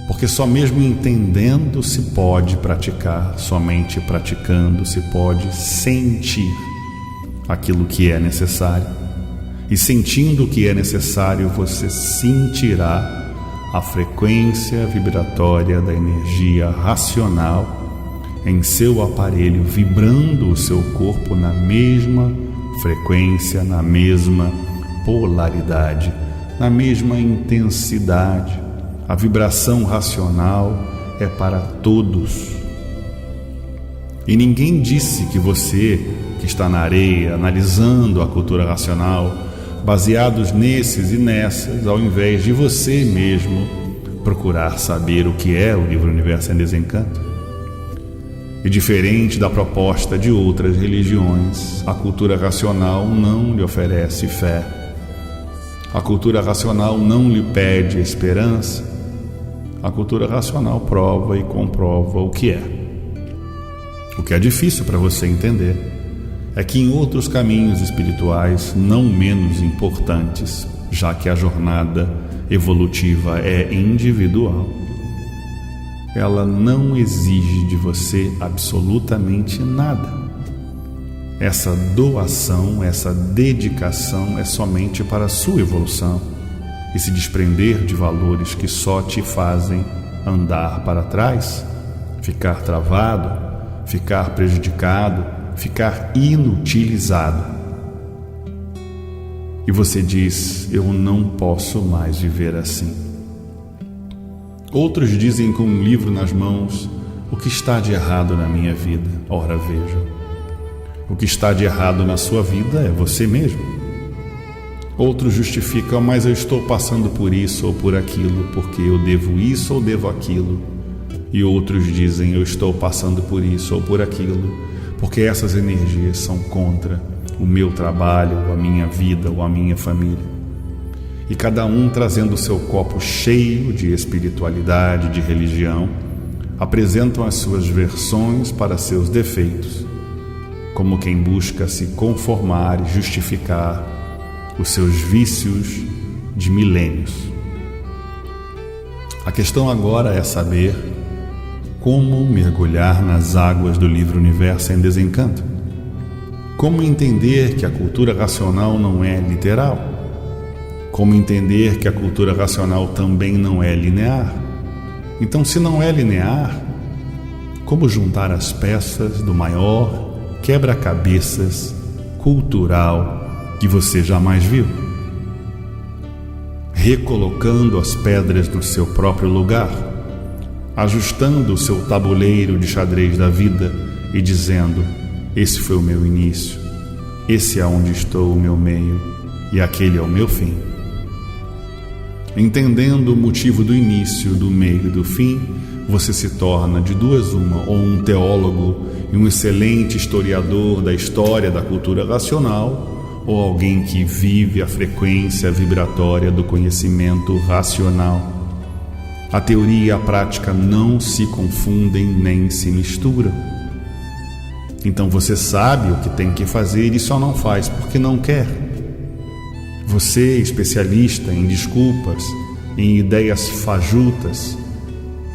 Porque só mesmo entendendo se pode praticar, somente praticando se pode sentir aquilo que é necessário. E sentindo o que é necessário, você sentirá a frequência vibratória da energia racional em seu aparelho, vibrando o seu corpo na mesma frequência, na mesma polaridade, na mesma intensidade. A vibração racional é para todos. E ninguém disse que você, que está na areia, analisando a cultura racional, baseados nesses e nessas, ao invés de você mesmo procurar saber o que é o livro Universo em Desencanto. E diferente da proposta de outras religiões, a cultura racional não lhe oferece fé. A cultura racional não lhe pede esperança. A cultura racional prova e comprova o que é. O que é difícil para você entender é que em outros caminhos espirituais não menos importantes, já que a jornada evolutiva é individual, ela não exige de você absolutamente nada. Essa doação, essa dedicação é somente para a sua evolução e se desprender de valores que só te fazem andar para trás, ficar travado, ficar prejudicado, ficar inutilizado. E você diz: eu não posso mais viver assim. Outros dizem com um livro nas mãos: o que está de errado na minha vida? Ora, vejam, o que está de errado na sua vida é você mesmo. Outros justificam: mas eu estou passando por isso ou por aquilo, porque eu devo isso ou devo aquilo. E outros dizem: eu estou passando por isso ou por aquilo, porque essas energias são contra o meu trabalho, ou a minha vida, ou a minha família. e cada um trazendo o seu copo cheio de espiritualidade, de religião, apresentam as suas versões para seus defeitos, como quem busca se conformar e justificar os seus vícios de milênios. A questão agora é saber como mergulhar nas águas do livro Universo em Desencanto. Como entender que a cultura racional não é literal? Como entender que a cultura racional também não é linear? Então, se não é linear, como juntar as peças do maior quebra-cabeças cultural que você jamais viu? Recolocando as pedras no seu próprio lugar, ajustando o seu tabuleiro de xadrez da vida e dizendo: esse foi o meu início, esse é onde estou o meu meio e aquele é o meu fim. Entendendo o motivo do início, do meio e do fim, você se torna de duas uma, ou um teólogo e um excelente historiador da história da cultura racional, ou alguém que vive a frequência vibratória do conhecimento racional. A teoria e a prática não se confundem nem se misturam. Então você sabe o que tem que fazer e só não faz porque não quer. Você, especialista em desculpas, em ideias fajutas,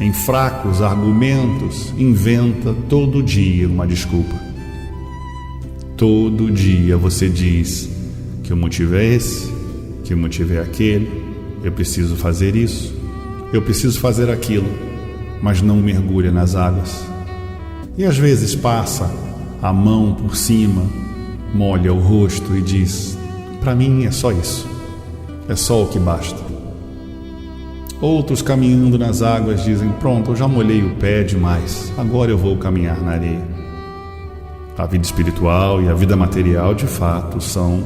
em fracos argumentos, inventa todo dia uma desculpa. Todo dia você diz que o motivo é esse, que o motivo é aquele, eu preciso fazer isso, eu preciso fazer aquilo, mas não mergulha nas águas. E às vezes passa a mão por cima, molha o rosto e diz: para mim é só isso, é só o que basta. Outros, caminhando nas águas, dizem: pronto, eu já molhei o pé demais, agora eu vou caminhar na areia. A vida espiritual e a vida material, de fato, são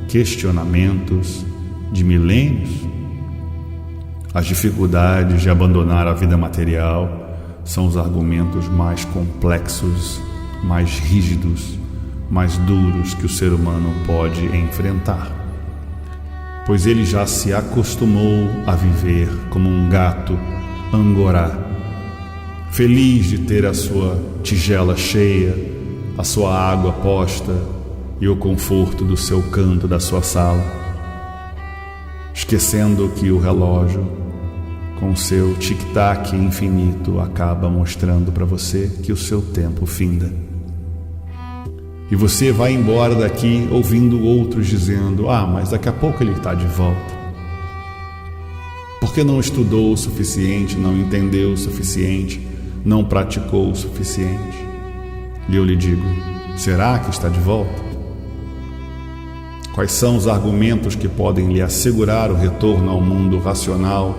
questionamentos de milênios. As dificuldades de abandonar a vida material são os argumentos mais complexos, mais rígidos, mais duros que o ser humano pode enfrentar, pois ele já se acostumou a viver como um gato angorá, feliz de ter a sua tigela cheia, a sua água posta e o conforto do seu canto da sua sala, esquecendo que o relógio, com seu tic-tac infinito, acaba mostrando para você que o seu tempo finda. E você vai embora daqui ouvindo outros dizendo: mas daqui a pouco ele está de volta. Porque não estudou o suficiente, não entendeu o suficiente, não praticou o suficiente. E eu lhe digo: será que está de volta? Quais são os argumentos que podem lhe assegurar o retorno ao mundo racional,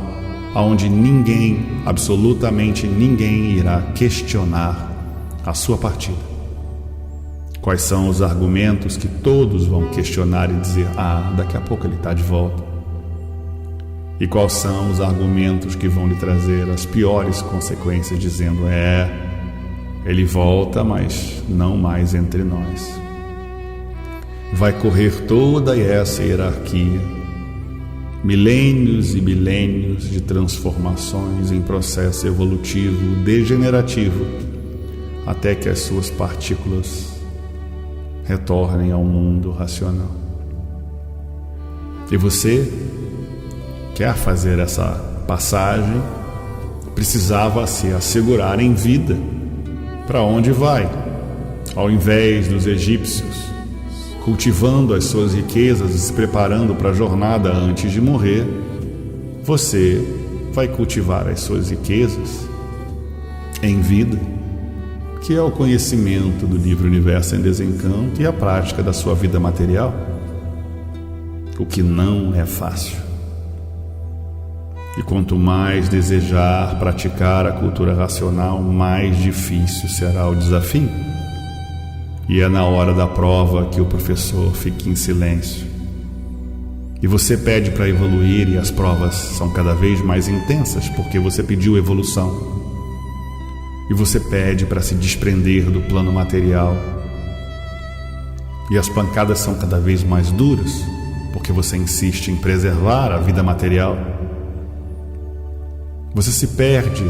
onde ninguém, absolutamente ninguém, irá questionar a sua partida? Quais são os argumentos que todos vão questionar e dizer: daqui a pouco ele está de volta? E quais são os argumentos que vão lhe trazer as piores consequências, dizendo: ele volta, mas não mais entre nós? Vai correr toda essa hierarquia, milênios e milênios de transformações em processo evolutivo degenerativo, até que as suas partículas retornem ao mundo racional. E você quer fazer essa passagem, precisava se assegurar em vida para onde vai. Ao invés dos egípcios cultivando as suas riquezas e se preparando para a jornada antes de morrer, você vai cultivar as suas riquezas em vida, que é o conhecimento do livro Universo em Desencanto e a prática da sua vida material, o que não é fácil. E quanto mais desejar praticar a cultura racional, mais difícil será o desafio. E é na hora da prova que o professor fica em silêncio. E você pede para evoluir e as provas são cada vez mais intensas porque você pediu evolução. E você pede para se desprender do plano material. E as pancadas são cada vez mais duras porque você insiste em preservar a vida material. Você se perde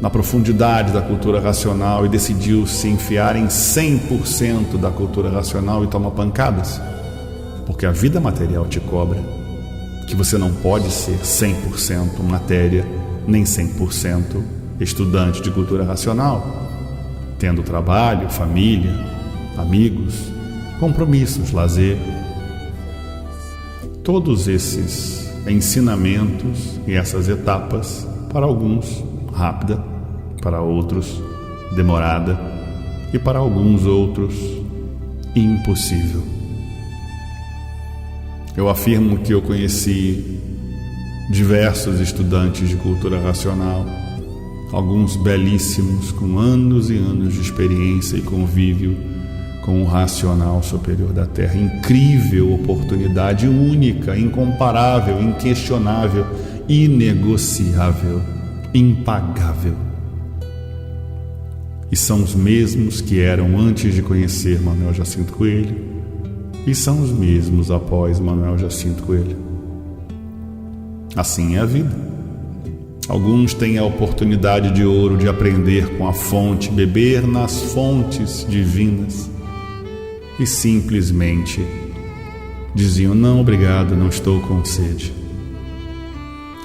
na profundidade da cultura racional e decidiu se enfiar em 100% da cultura racional e toma pancadas, porque a vida material te cobra que você não pode ser 100% matéria, nem 100% estudante de cultura racional, tendo trabalho, família, amigos, compromissos, lazer. Todos esses ensinamentos e essas etapas, para alguns rápida, para outros demorada e para alguns outros impossível. Eu afirmo que eu conheci diversos estudantes de cultura racional, alguns belíssimos, com anos e anos de experiência e convívio com o racional superior da Terra. Incrível oportunidade, única, incomparável, inquestionável, inegociável, impagável. E são os mesmos que eram antes de conhecer Manuel Jacinto Coelho, e são os mesmos após Manuel Jacinto Coelho. Assim é a vida. Alguns têm a oportunidade de ouro de aprender com a fonte, beber nas fontes divinas, e simplesmente diziam: não, obrigado, não estou com sede.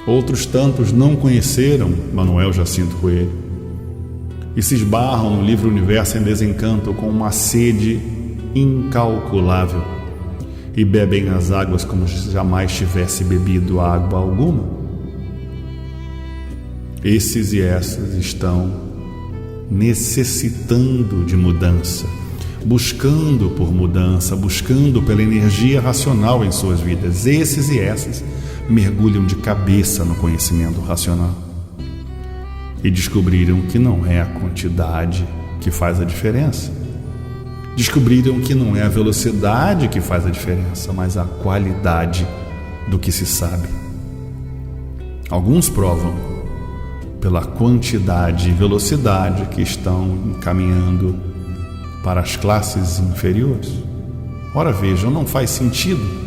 Outros tantos não conheceram Manuel Jacinto Coelho e se esbarram no livro Universo em Desencanto com uma sede incalculável e bebem as águas como se jamais tivesse bebido água alguma. Esses e essas estão necessitando de mudança, buscando por mudança, buscando pela energia racional em suas vidas. Esses e essas mergulham de cabeça no conhecimento racional e descobriram que não é a quantidade que faz a diferença. Descobriram que não é a velocidade que faz a diferença, mas a qualidade do que se sabe. Alguns provam pela quantidade e velocidade que estão encaminhando para as classes inferiores. Ora, vejam, não faz sentido.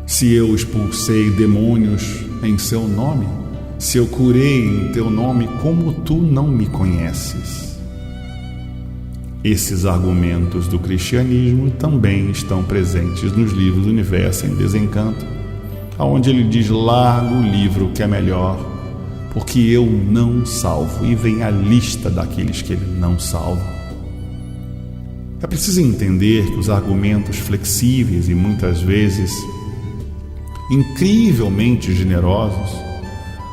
Se eu expulsei demônios em seu nome, se eu curei em teu nome, como tu não me conheces? Esses argumentos do cristianismo também estão presentes nos livros do Universo em Desencanto, onde ele diz: larga o livro que é melhor, porque eu não salvo, e vem a lista daqueles que ele não salva. É preciso entender que os argumentos flexíveis e muitas vezes incrivelmente generosos,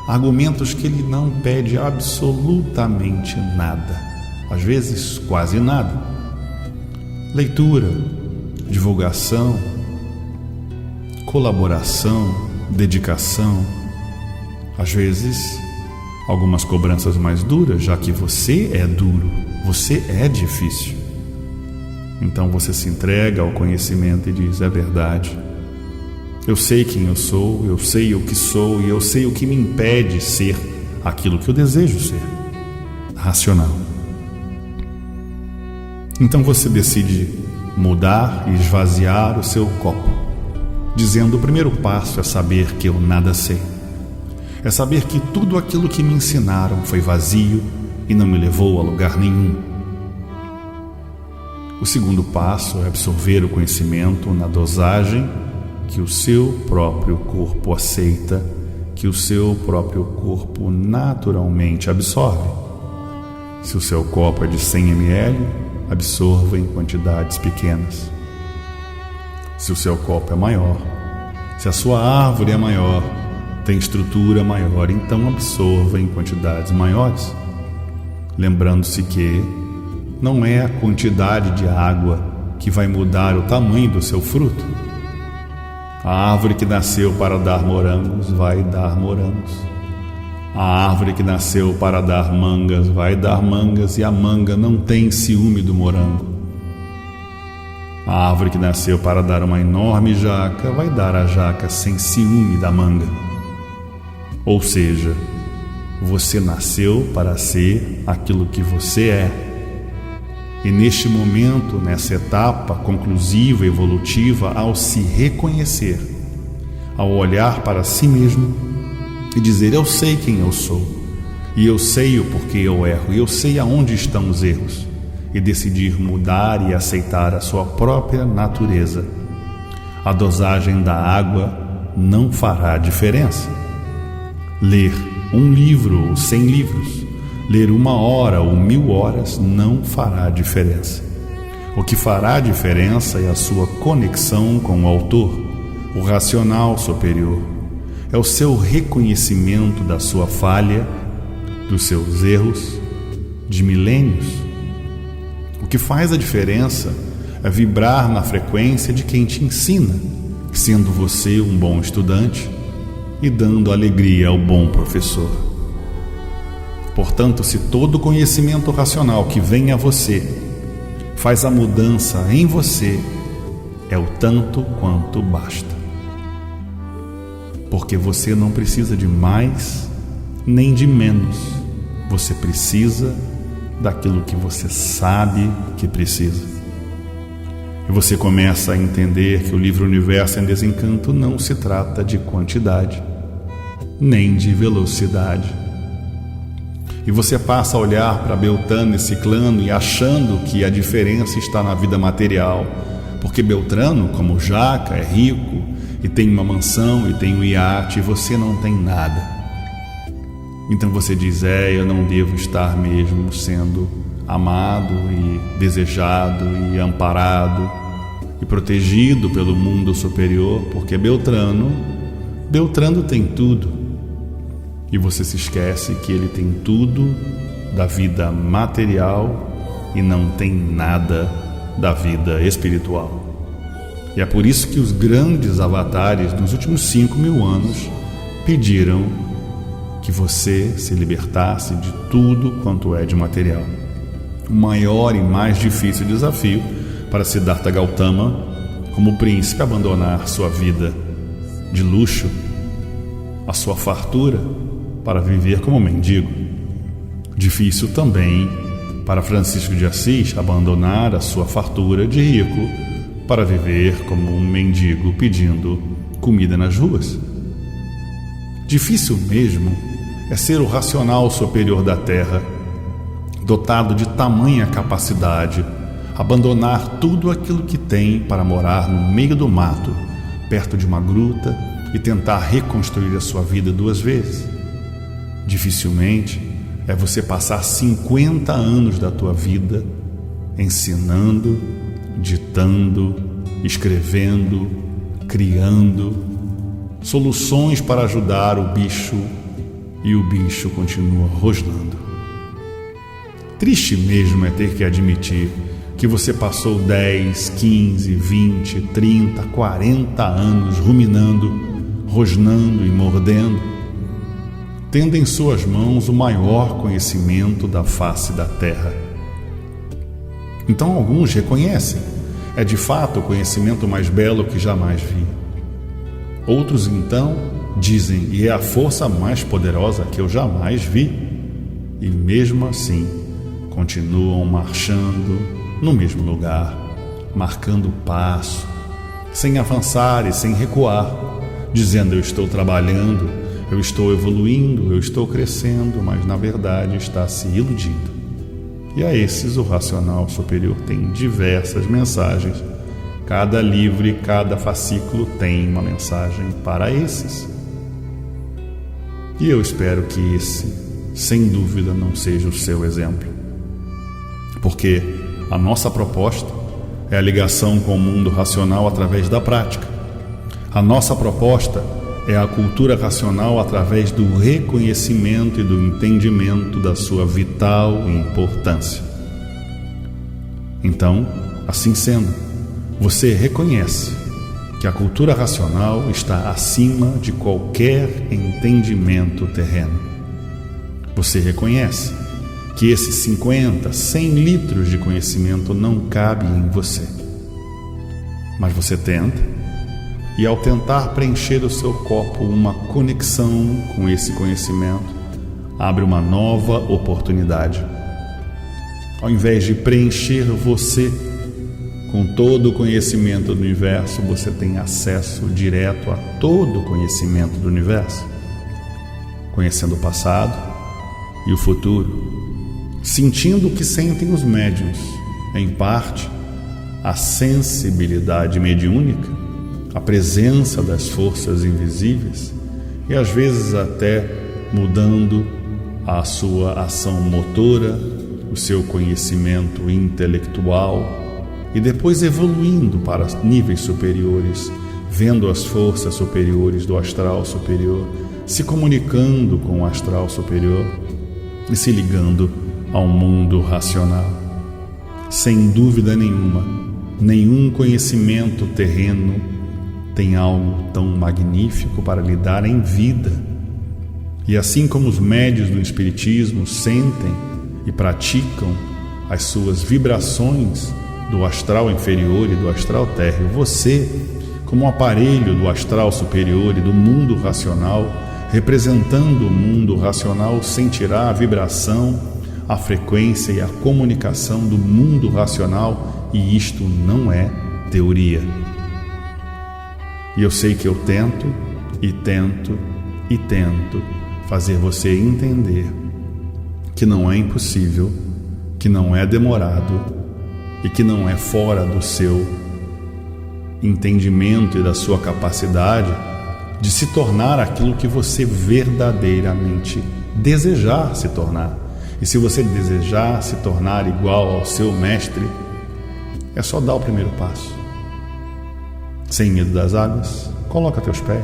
argumentos que ele não pede absolutamente nada, às vezes quase nada, leitura, divulgação, colaboração, dedicação, às vezes algumas cobranças mais duras, já que você é duro, você é difícil. Então você se entrega ao conhecimento e diz: é verdade, eu sei quem eu sou, eu sei o que sou e eu sei o que me impede ser aquilo que eu desejo ser, racional. Então você decide mudar e esvaziar o seu copo, dizendo: o primeiro passo é saber que eu nada sei. É saber que tudo aquilo que me ensinaram foi vazio e não me levou a lugar nenhum. O segundo passo é absorver o conhecimento na dosagem que o seu próprio corpo aceita, que o seu próprio corpo naturalmente absorve. Se o seu copo é de 100 ml, absorva em quantidades pequenas. Se o seu copo é maior, se a sua árvore é maior, tem estrutura maior, então absorva em quantidades maiores. Lembrando-se que não é a quantidade de água que vai mudar o tamanho do seu fruto. A árvore que nasceu para dar morangos vai dar morangos. A árvore que nasceu para dar mangas vai dar mangas, e a manga não tem ciúme do morango. A árvore que nasceu para dar uma enorme jaca vai dar a jaca sem ciúme da manga. Ou seja, você nasceu para ser aquilo que você é. E neste momento, nessa etapa conclusiva, evolutiva, ao se reconhecer, ao olhar para si mesmo e dizer: eu sei quem eu sou, e eu sei o porquê eu erro, e eu sei aonde estão os erros, e decidir mudar e aceitar a sua própria natureza, a dosagem da água não fará diferença. Ler um livro ou 100 livros, ler 1 hora ou 1000 horas não fará diferença. O que fará diferença é a sua conexão com o autor, o racional superior. É o seu reconhecimento da sua falha, dos seus erros, de milênios. O que faz a diferença é vibrar na frequência de quem te ensina, sendo você um bom estudante e dando alegria ao bom professor. Portanto, se todo conhecimento racional que vem a você faz a mudança em você, é o tanto quanto basta. Porque você não precisa de mais nem de menos. Você precisa daquilo que você sabe que precisa. E você começa a entender que o livro Universo em Desencanto não se trata de quantidade, nem de velocidade. E você passa a olhar para Beltrano e Ciclano e achando que a diferença está na vida material, porque Beltrano, como Jaca, é rico e tem uma mansão e tem um iate, e você não tem nada. Então você diz: eu não devo estar mesmo sendo amado e desejado e amparado e protegido pelo mundo superior, porque Beltrano tem tudo. E você se esquece que ele tem tudo da vida material e não tem nada da vida espiritual. E é por isso que os grandes avatares dos últimos 5.000 anos pediram que você se libertasse de tudo quanto é de material. O maior e mais difícil desafio para Siddhartha Gautama, como príncipe, abandonar sua vida de luxo, a sua fartura, para viver como mendigo. Difícil também para Francisco de Assis abandonar a sua fartura de rico para viver como um mendigo pedindo comida nas ruas. Difícil mesmo é ser o racional superior da Terra, dotado de tamanha capacidade, abandonar tudo aquilo que tem para morar no meio do mato, perto de uma gruta, e tentar reconstruir a sua vida 2 vezes. Dificilmente é você passar 50 anos da tua vida ensinando, ditando, escrevendo, criando soluções para ajudar o bicho, e o bicho continua rosnando. Triste mesmo é ter que admitir que você passou 10, 15, 20, 30, 40 anos ruminando, rosnando e mordendo, tendo em suas mãos o maior conhecimento da face da Terra. Então alguns reconhecem: é de fato o conhecimento mais belo que jamais vi. Outros então dizem: e é a força mais poderosa que eu jamais vi. E mesmo assim continuam marchando no mesmo lugar, marcando o passo, sem avançar e sem recuar, dizendo: eu estou trabalhando, eu estou evoluindo, eu estou crescendo, mas na verdade está se iludindo. E a esses o racional superior tem diversas mensagens. Cada livro e cada fascículo tem uma mensagem para esses. E eu espero que esse, sem dúvida, não seja o seu exemplo. Porque a nossa proposta é a ligação com o mundo racional através da prática. A nossa proposta é a cultura racional através do reconhecimento e do entendimento da sua vital importância. Então, assim sendo, você reconhece que a cultura racional está acima de qualquer entendimento terreno. Você reconhece que esses 50, 100 litros de conhecimento não cabem em você. Mas você tenta, e ao tentar preencher o seu copo uma conexão com esse conhecimento, abre uma nova oportunidade. Ao invés de preencher você com todo o conhecimento do universo, você tem acesso direto a todo o conhecimento do universo, conhecendo o passado e o futuro, sentindo o que sentem os médiuns, em parte, a sensibilidade mediúnica, a presença das forças invisíveis e às vezes até mudando a sua ação motora, o seu conhecimento intelectual e depois evoluindo para níveis superiores, vendo as forças superiores do astral superior, se comunicando com o astral superior e se ligando ao mundo racional. Sem dúvida nenhuma, nenhum conhecimento terreno tem algo tão magnífico para lhe dar em vida. E assim como os médiuns do Espiritismo sentem e praticam as suas vibrações do astral inferior e do astral térreo, você, como aparelho do astral superior e do mundo racional, representando o mundo racional, sentirá a vibração, a frequência e a comunicação do mundo racional, e isto não é teoria. E eu sei que eu tento fazer você entender que não é impossível, que não é demorado e que não é fora do seu entendimento e da sua capacidade de se tornar aquilo que você verdadeiramente desejar se tornar. E se você desejar se tornar igual ao seu mestre, é só dar o primeiro passo. Sem medo das águas, coloca teus pés,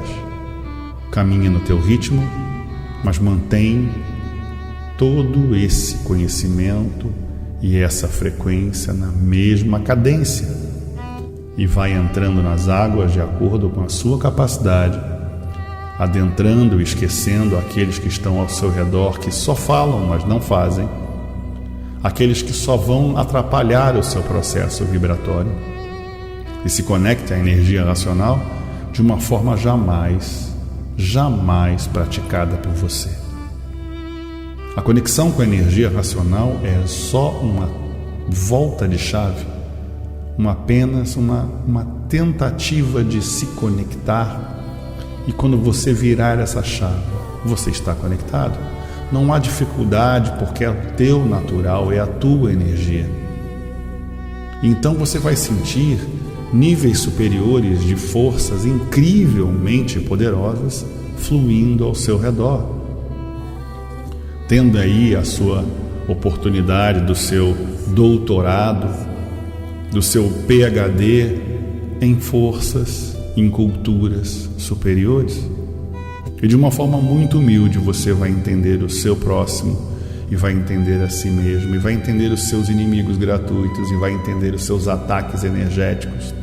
caminha no teu ritmo, mas mantém todo esse conhecimento e essa frequência na mesma cadência e vai entrando nas águas de acordo com a sua capacidade, adentrando e esquecendo aqueles que estão ao seu redor, que só falam, mas não fazem, aqueles que só vão atrapalhar o seu processo vibratório, e se conecte à energia racional de uma forma jamais praticada por você. A conexão com a energia racional é só uma volta de chave, apenas uma tentativa de se conectar. E quando você virar essa chave, você está conectado. Não há dificuldade, porque é o teu natural, é a tua energia. Então você vai sentir níveis superiores de forças incrivelmente poderosas fluindo ao seu redor. Tendo aí a sua oportunidade do seu doutorado, do seu PhD em forças, em culturas superiores. E de uma forma muito humilde você vai entender o seu próximo, e vai entender a si mesmo, e vai entender os seus inimigos gratuitos, e vai entender os seus ataques energéticos,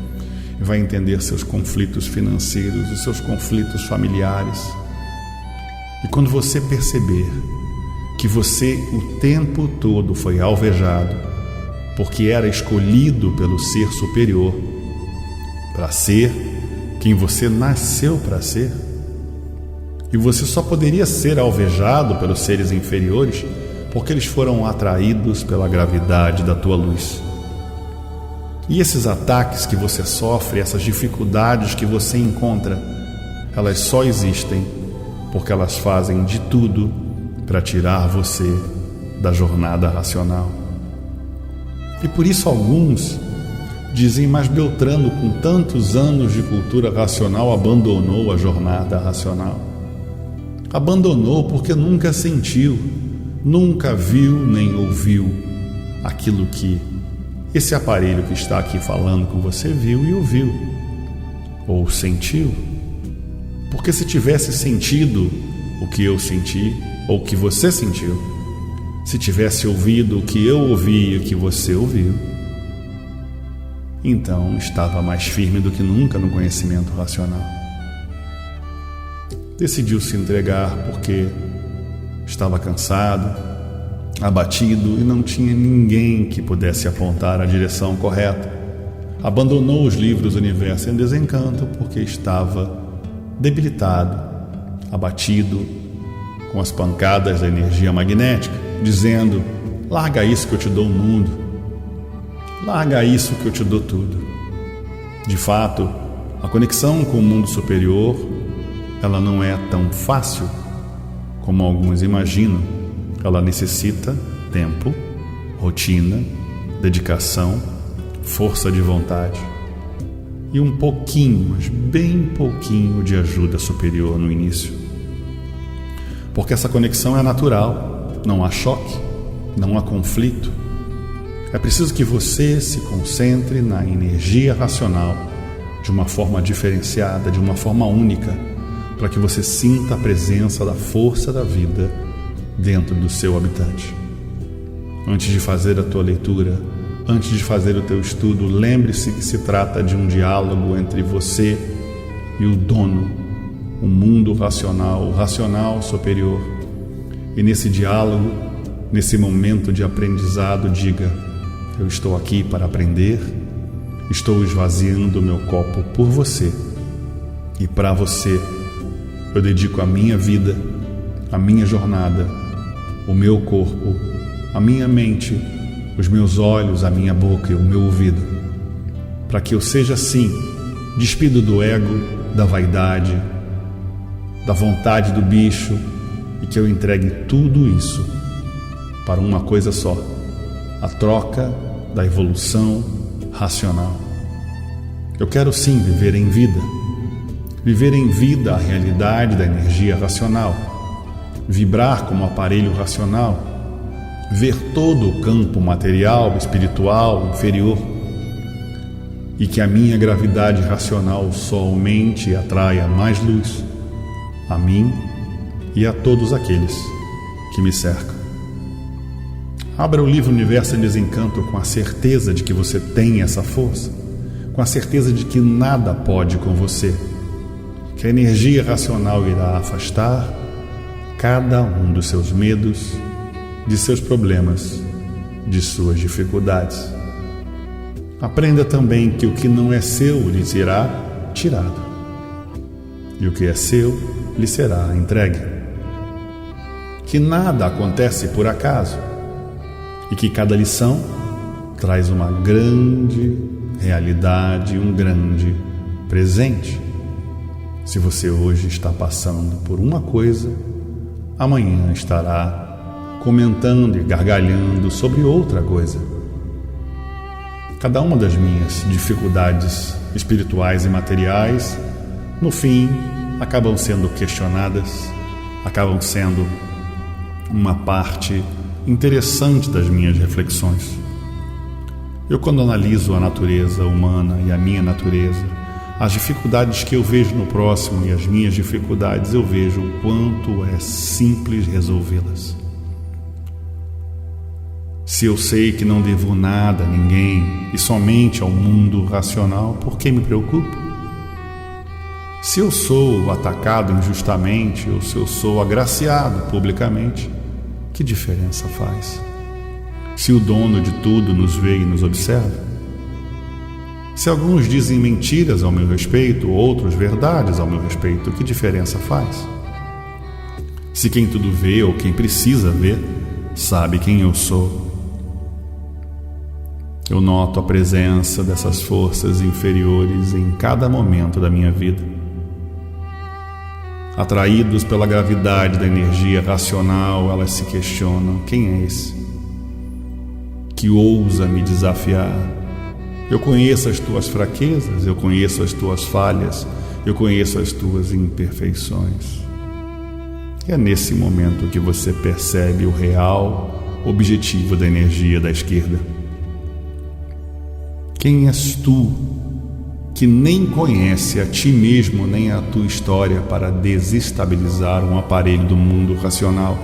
e vai entender seus conflitos financeiros, os seus conflitos familiares. E quando você perceber que você o tempo todo foi alvejado, porque era escolhido pelo ser superior para ser quem você nasceu para ser, e você só poderia ser alvejado pelos seres inferiores porque eles foram atraídos pela gravidade da tua luz. E esses ataques que você sofre, essas dificuldades que você encontra, elas só existem porque elas fazem de tudo para tirar você da jornada racional. E por isso alguns dizem: mas Beltrano, com tantos anos de cultura racional, abandonou a jornada racional. Abandonou porque nunca sentiu, nunca viu nem ouviu aquilo que esse aparelho que está aqui falando com você viu e ouviu, ou sentiu. Porque se tivesse sentido o que eu senti, ou o que você sentiu, se tivesse ouvido o que eu ouvi e o que você ouviu, então estava mais firme do que nunca no conhecimento racional. Decidiu se entregar porque estava cansado, abatido e não tinha ninguém que pudesse apontar a direção correta. Abandonou os livros do Universo em Desencanto porque estava debilitado, abatido com as pancadas da energia magnética, dizendo: larga isso que eu te dou o mundo. Larga isso que eu te dou tudo. De fato, a conexão com o mundo superior, ela não é tão fácil como alguns imaginam. Ela necessita tempo, rotina, dedicação, força de vontade e um pouquinho, mas bem pouquinho de ajuda superior no início. Porque essa conexão é natural, não há choque, não há conflito. É preciso que você se concentre na energia racional de uma forma diferenciada, de uma forma única, para que você sinta a presença da força da vida dentro do seu habitante. Antes de fazer a tua leitura, antes de fazer o teu estudo, lembre-se que se trata de um diálogo entre você e o dono, o mundo racional, o racional superior. E nesse diálogo, nesse momento de aprendizado, diga: eu estou aqui para aprender, estou esvaziando o meu copo por você. E para você, eu dedico a minha vida, a minha jornada, o meu corpo, a minha mente, os meus olhos, a minha boca e o meu ouvido, para que eu seja assim, despido do ego, da vaidade, da vontade do bicho, e que eu entregue tudo isso para uma coisa só: a troca da evolução racional. Eu quero sim viver em vida a realidade da energia racional, vibrar como aparelho racional, ver todo o campo material, espiritual, inferior, e que a minha gravidade racional só aumente e atraia mais luz a mim e a todos aqueles que me cercam. Abra o livro Universo em Desencanto com a certeza de que você tem essa força, com a certeza de que nada pode com você, que a energia racional irá afastar cada um dos seus medos, de seus problemas, de suas dificuldades. Aprenda também que o que não é seu lhe será tirado, e o que é seu lhe será entregue. Que nada acontece por acaso, e que cada lição traz uma grande realidade, um grande presente. Se você hoje está passando por uma coisa, amanhã estará comentando e gargalhando sobre outra coisa. Cada uma das minhas dificuldades espirituais e materiais, no fim, acabam sendo questionadas, acabam sendo uma parte interessante das minhas reflexões. Eu, quando analiso a natureza humana e a minha natureza, as dificuldades que eu vejo no próximo e as minhas dificuldades, eu vejo o quanto é simples resolvê-las. Se eu sei que não devo nada a ninguém e somente ao mundo racional, por que me preocupo? Se eu sou atacado injustamente ou se eu sou agraciado publicamente, que diferença faz? Se o dono de tudo nos vê e nos observa? Se alguns dizem mentiras ao meu respeito, outros verdades ao meu respeito, que diferença faz? Se quem tudo vê ou quem precisa ver sabe quem eu sou, eu noto a presença dessas forças inferiores em cada momento da minha vida. Atraídos pela gravidade da energia racional, elas se questionam: quem é esse que ousa me desafiar? Eu conheço as tuas fraquezas, eu conheço as tuas falhas, eu conheço as tuas imperfeições. É nesse momento que você percebe o real objetivo da energia da esquerda. Quem és tu que nem conhece a ti mesmo nem a tua história para desestabilizar um aparelho do mundo racional?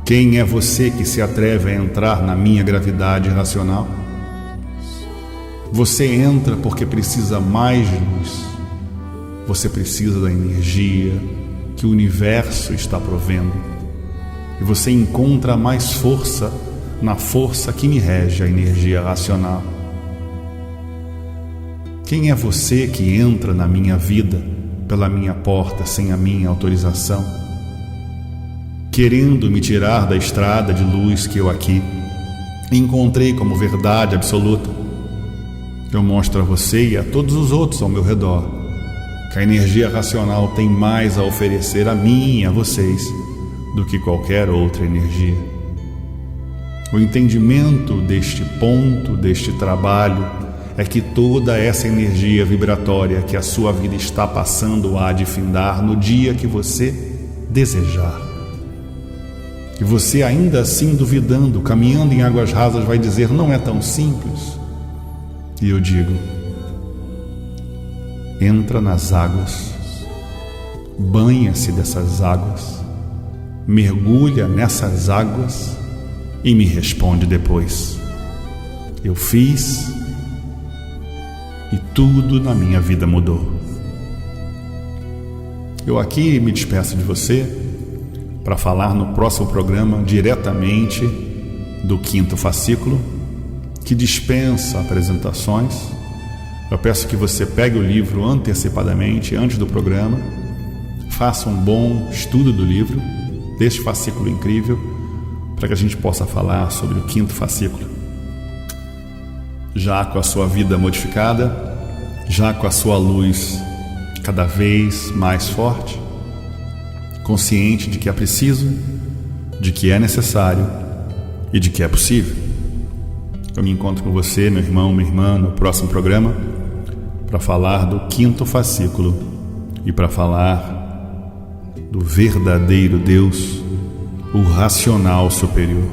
Quem é você que se atreve a entrar na minha gravidade racional? Você entra porque precisa mais luz. Você precisa da energia que o universo está provendo. E você encontra mais força na força que me rege, a energia racional. Quem é você que entra na minha vida pela minha porta sem a minha autorização? querendo me tirar da estrada de luz que eu aqui encontrei como verdade absoluta. Eu mostro a você e a todos os outros ao meu redor que a energia racional tem mais a oferecer a mim e a vocês do que qualquer outra energia. O entendimento deste ponto, deste trabalho, é que toda essa energia vibratória que a sua vida está passando há de findar no dia que você desejar. E você ainda assim duvidando, caminhando em águas rasas, vai dizer: não é tão simples. E eu digo: entra nas águas, banha-se dessas águas, mergulha nessas águas e me responde depois. Eu fiz e tudo na minha vida mudou. Eu aqui me despeço de você para falar no próximo programa diretamente do 5º fascículo, que dispensa apresentações. Eu peço que você pegue o livro antecipadamente, antes do programa, faça um bom estudo do livro, deste fascículo incrível, para que a gente possa falar sobre o 5º fascículo. Já com a sua vida modificada, já com a sua luz cada vez mais forte, consciente de que é preciso, de que é necessário e de que é possível. Eu me encontro com você, meu irmão, minha irmã, no próximo programa, para falar do 5º fascículo e para falar do verdadeiro Deus, o racional superior.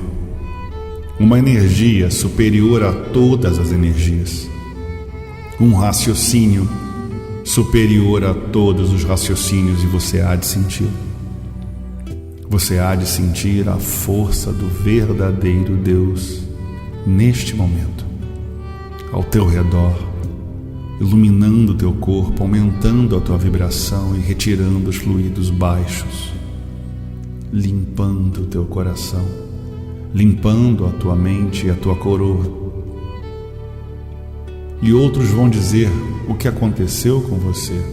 Uma energia superior a todas as energias. Um raciocínio superior a todos os raciocínios, e você há de senti-lo. Você há de sentir a força do verdadeiro Deus neste momento, ao teu redor, iluminando o teu corpo, aumentando a tua vibração e retirando os fluidos baixos, limpando o teu coração, limpando a tua mente e a tua coroa. E outros vão dizer o que aconteceu com você.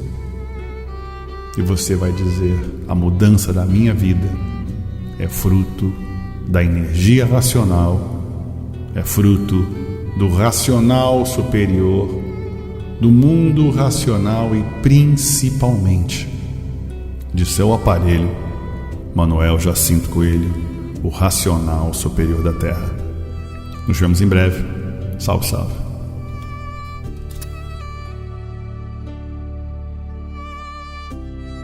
E você vai dizer: a mudança da minha vida é fruto da energia racional, é fruto do racional superior, do mundo racional e principalmente de seu aparelho, Manuel Jacinto Coelho, o racional superior da Terra. Nos vemos em breve. Salve, salve.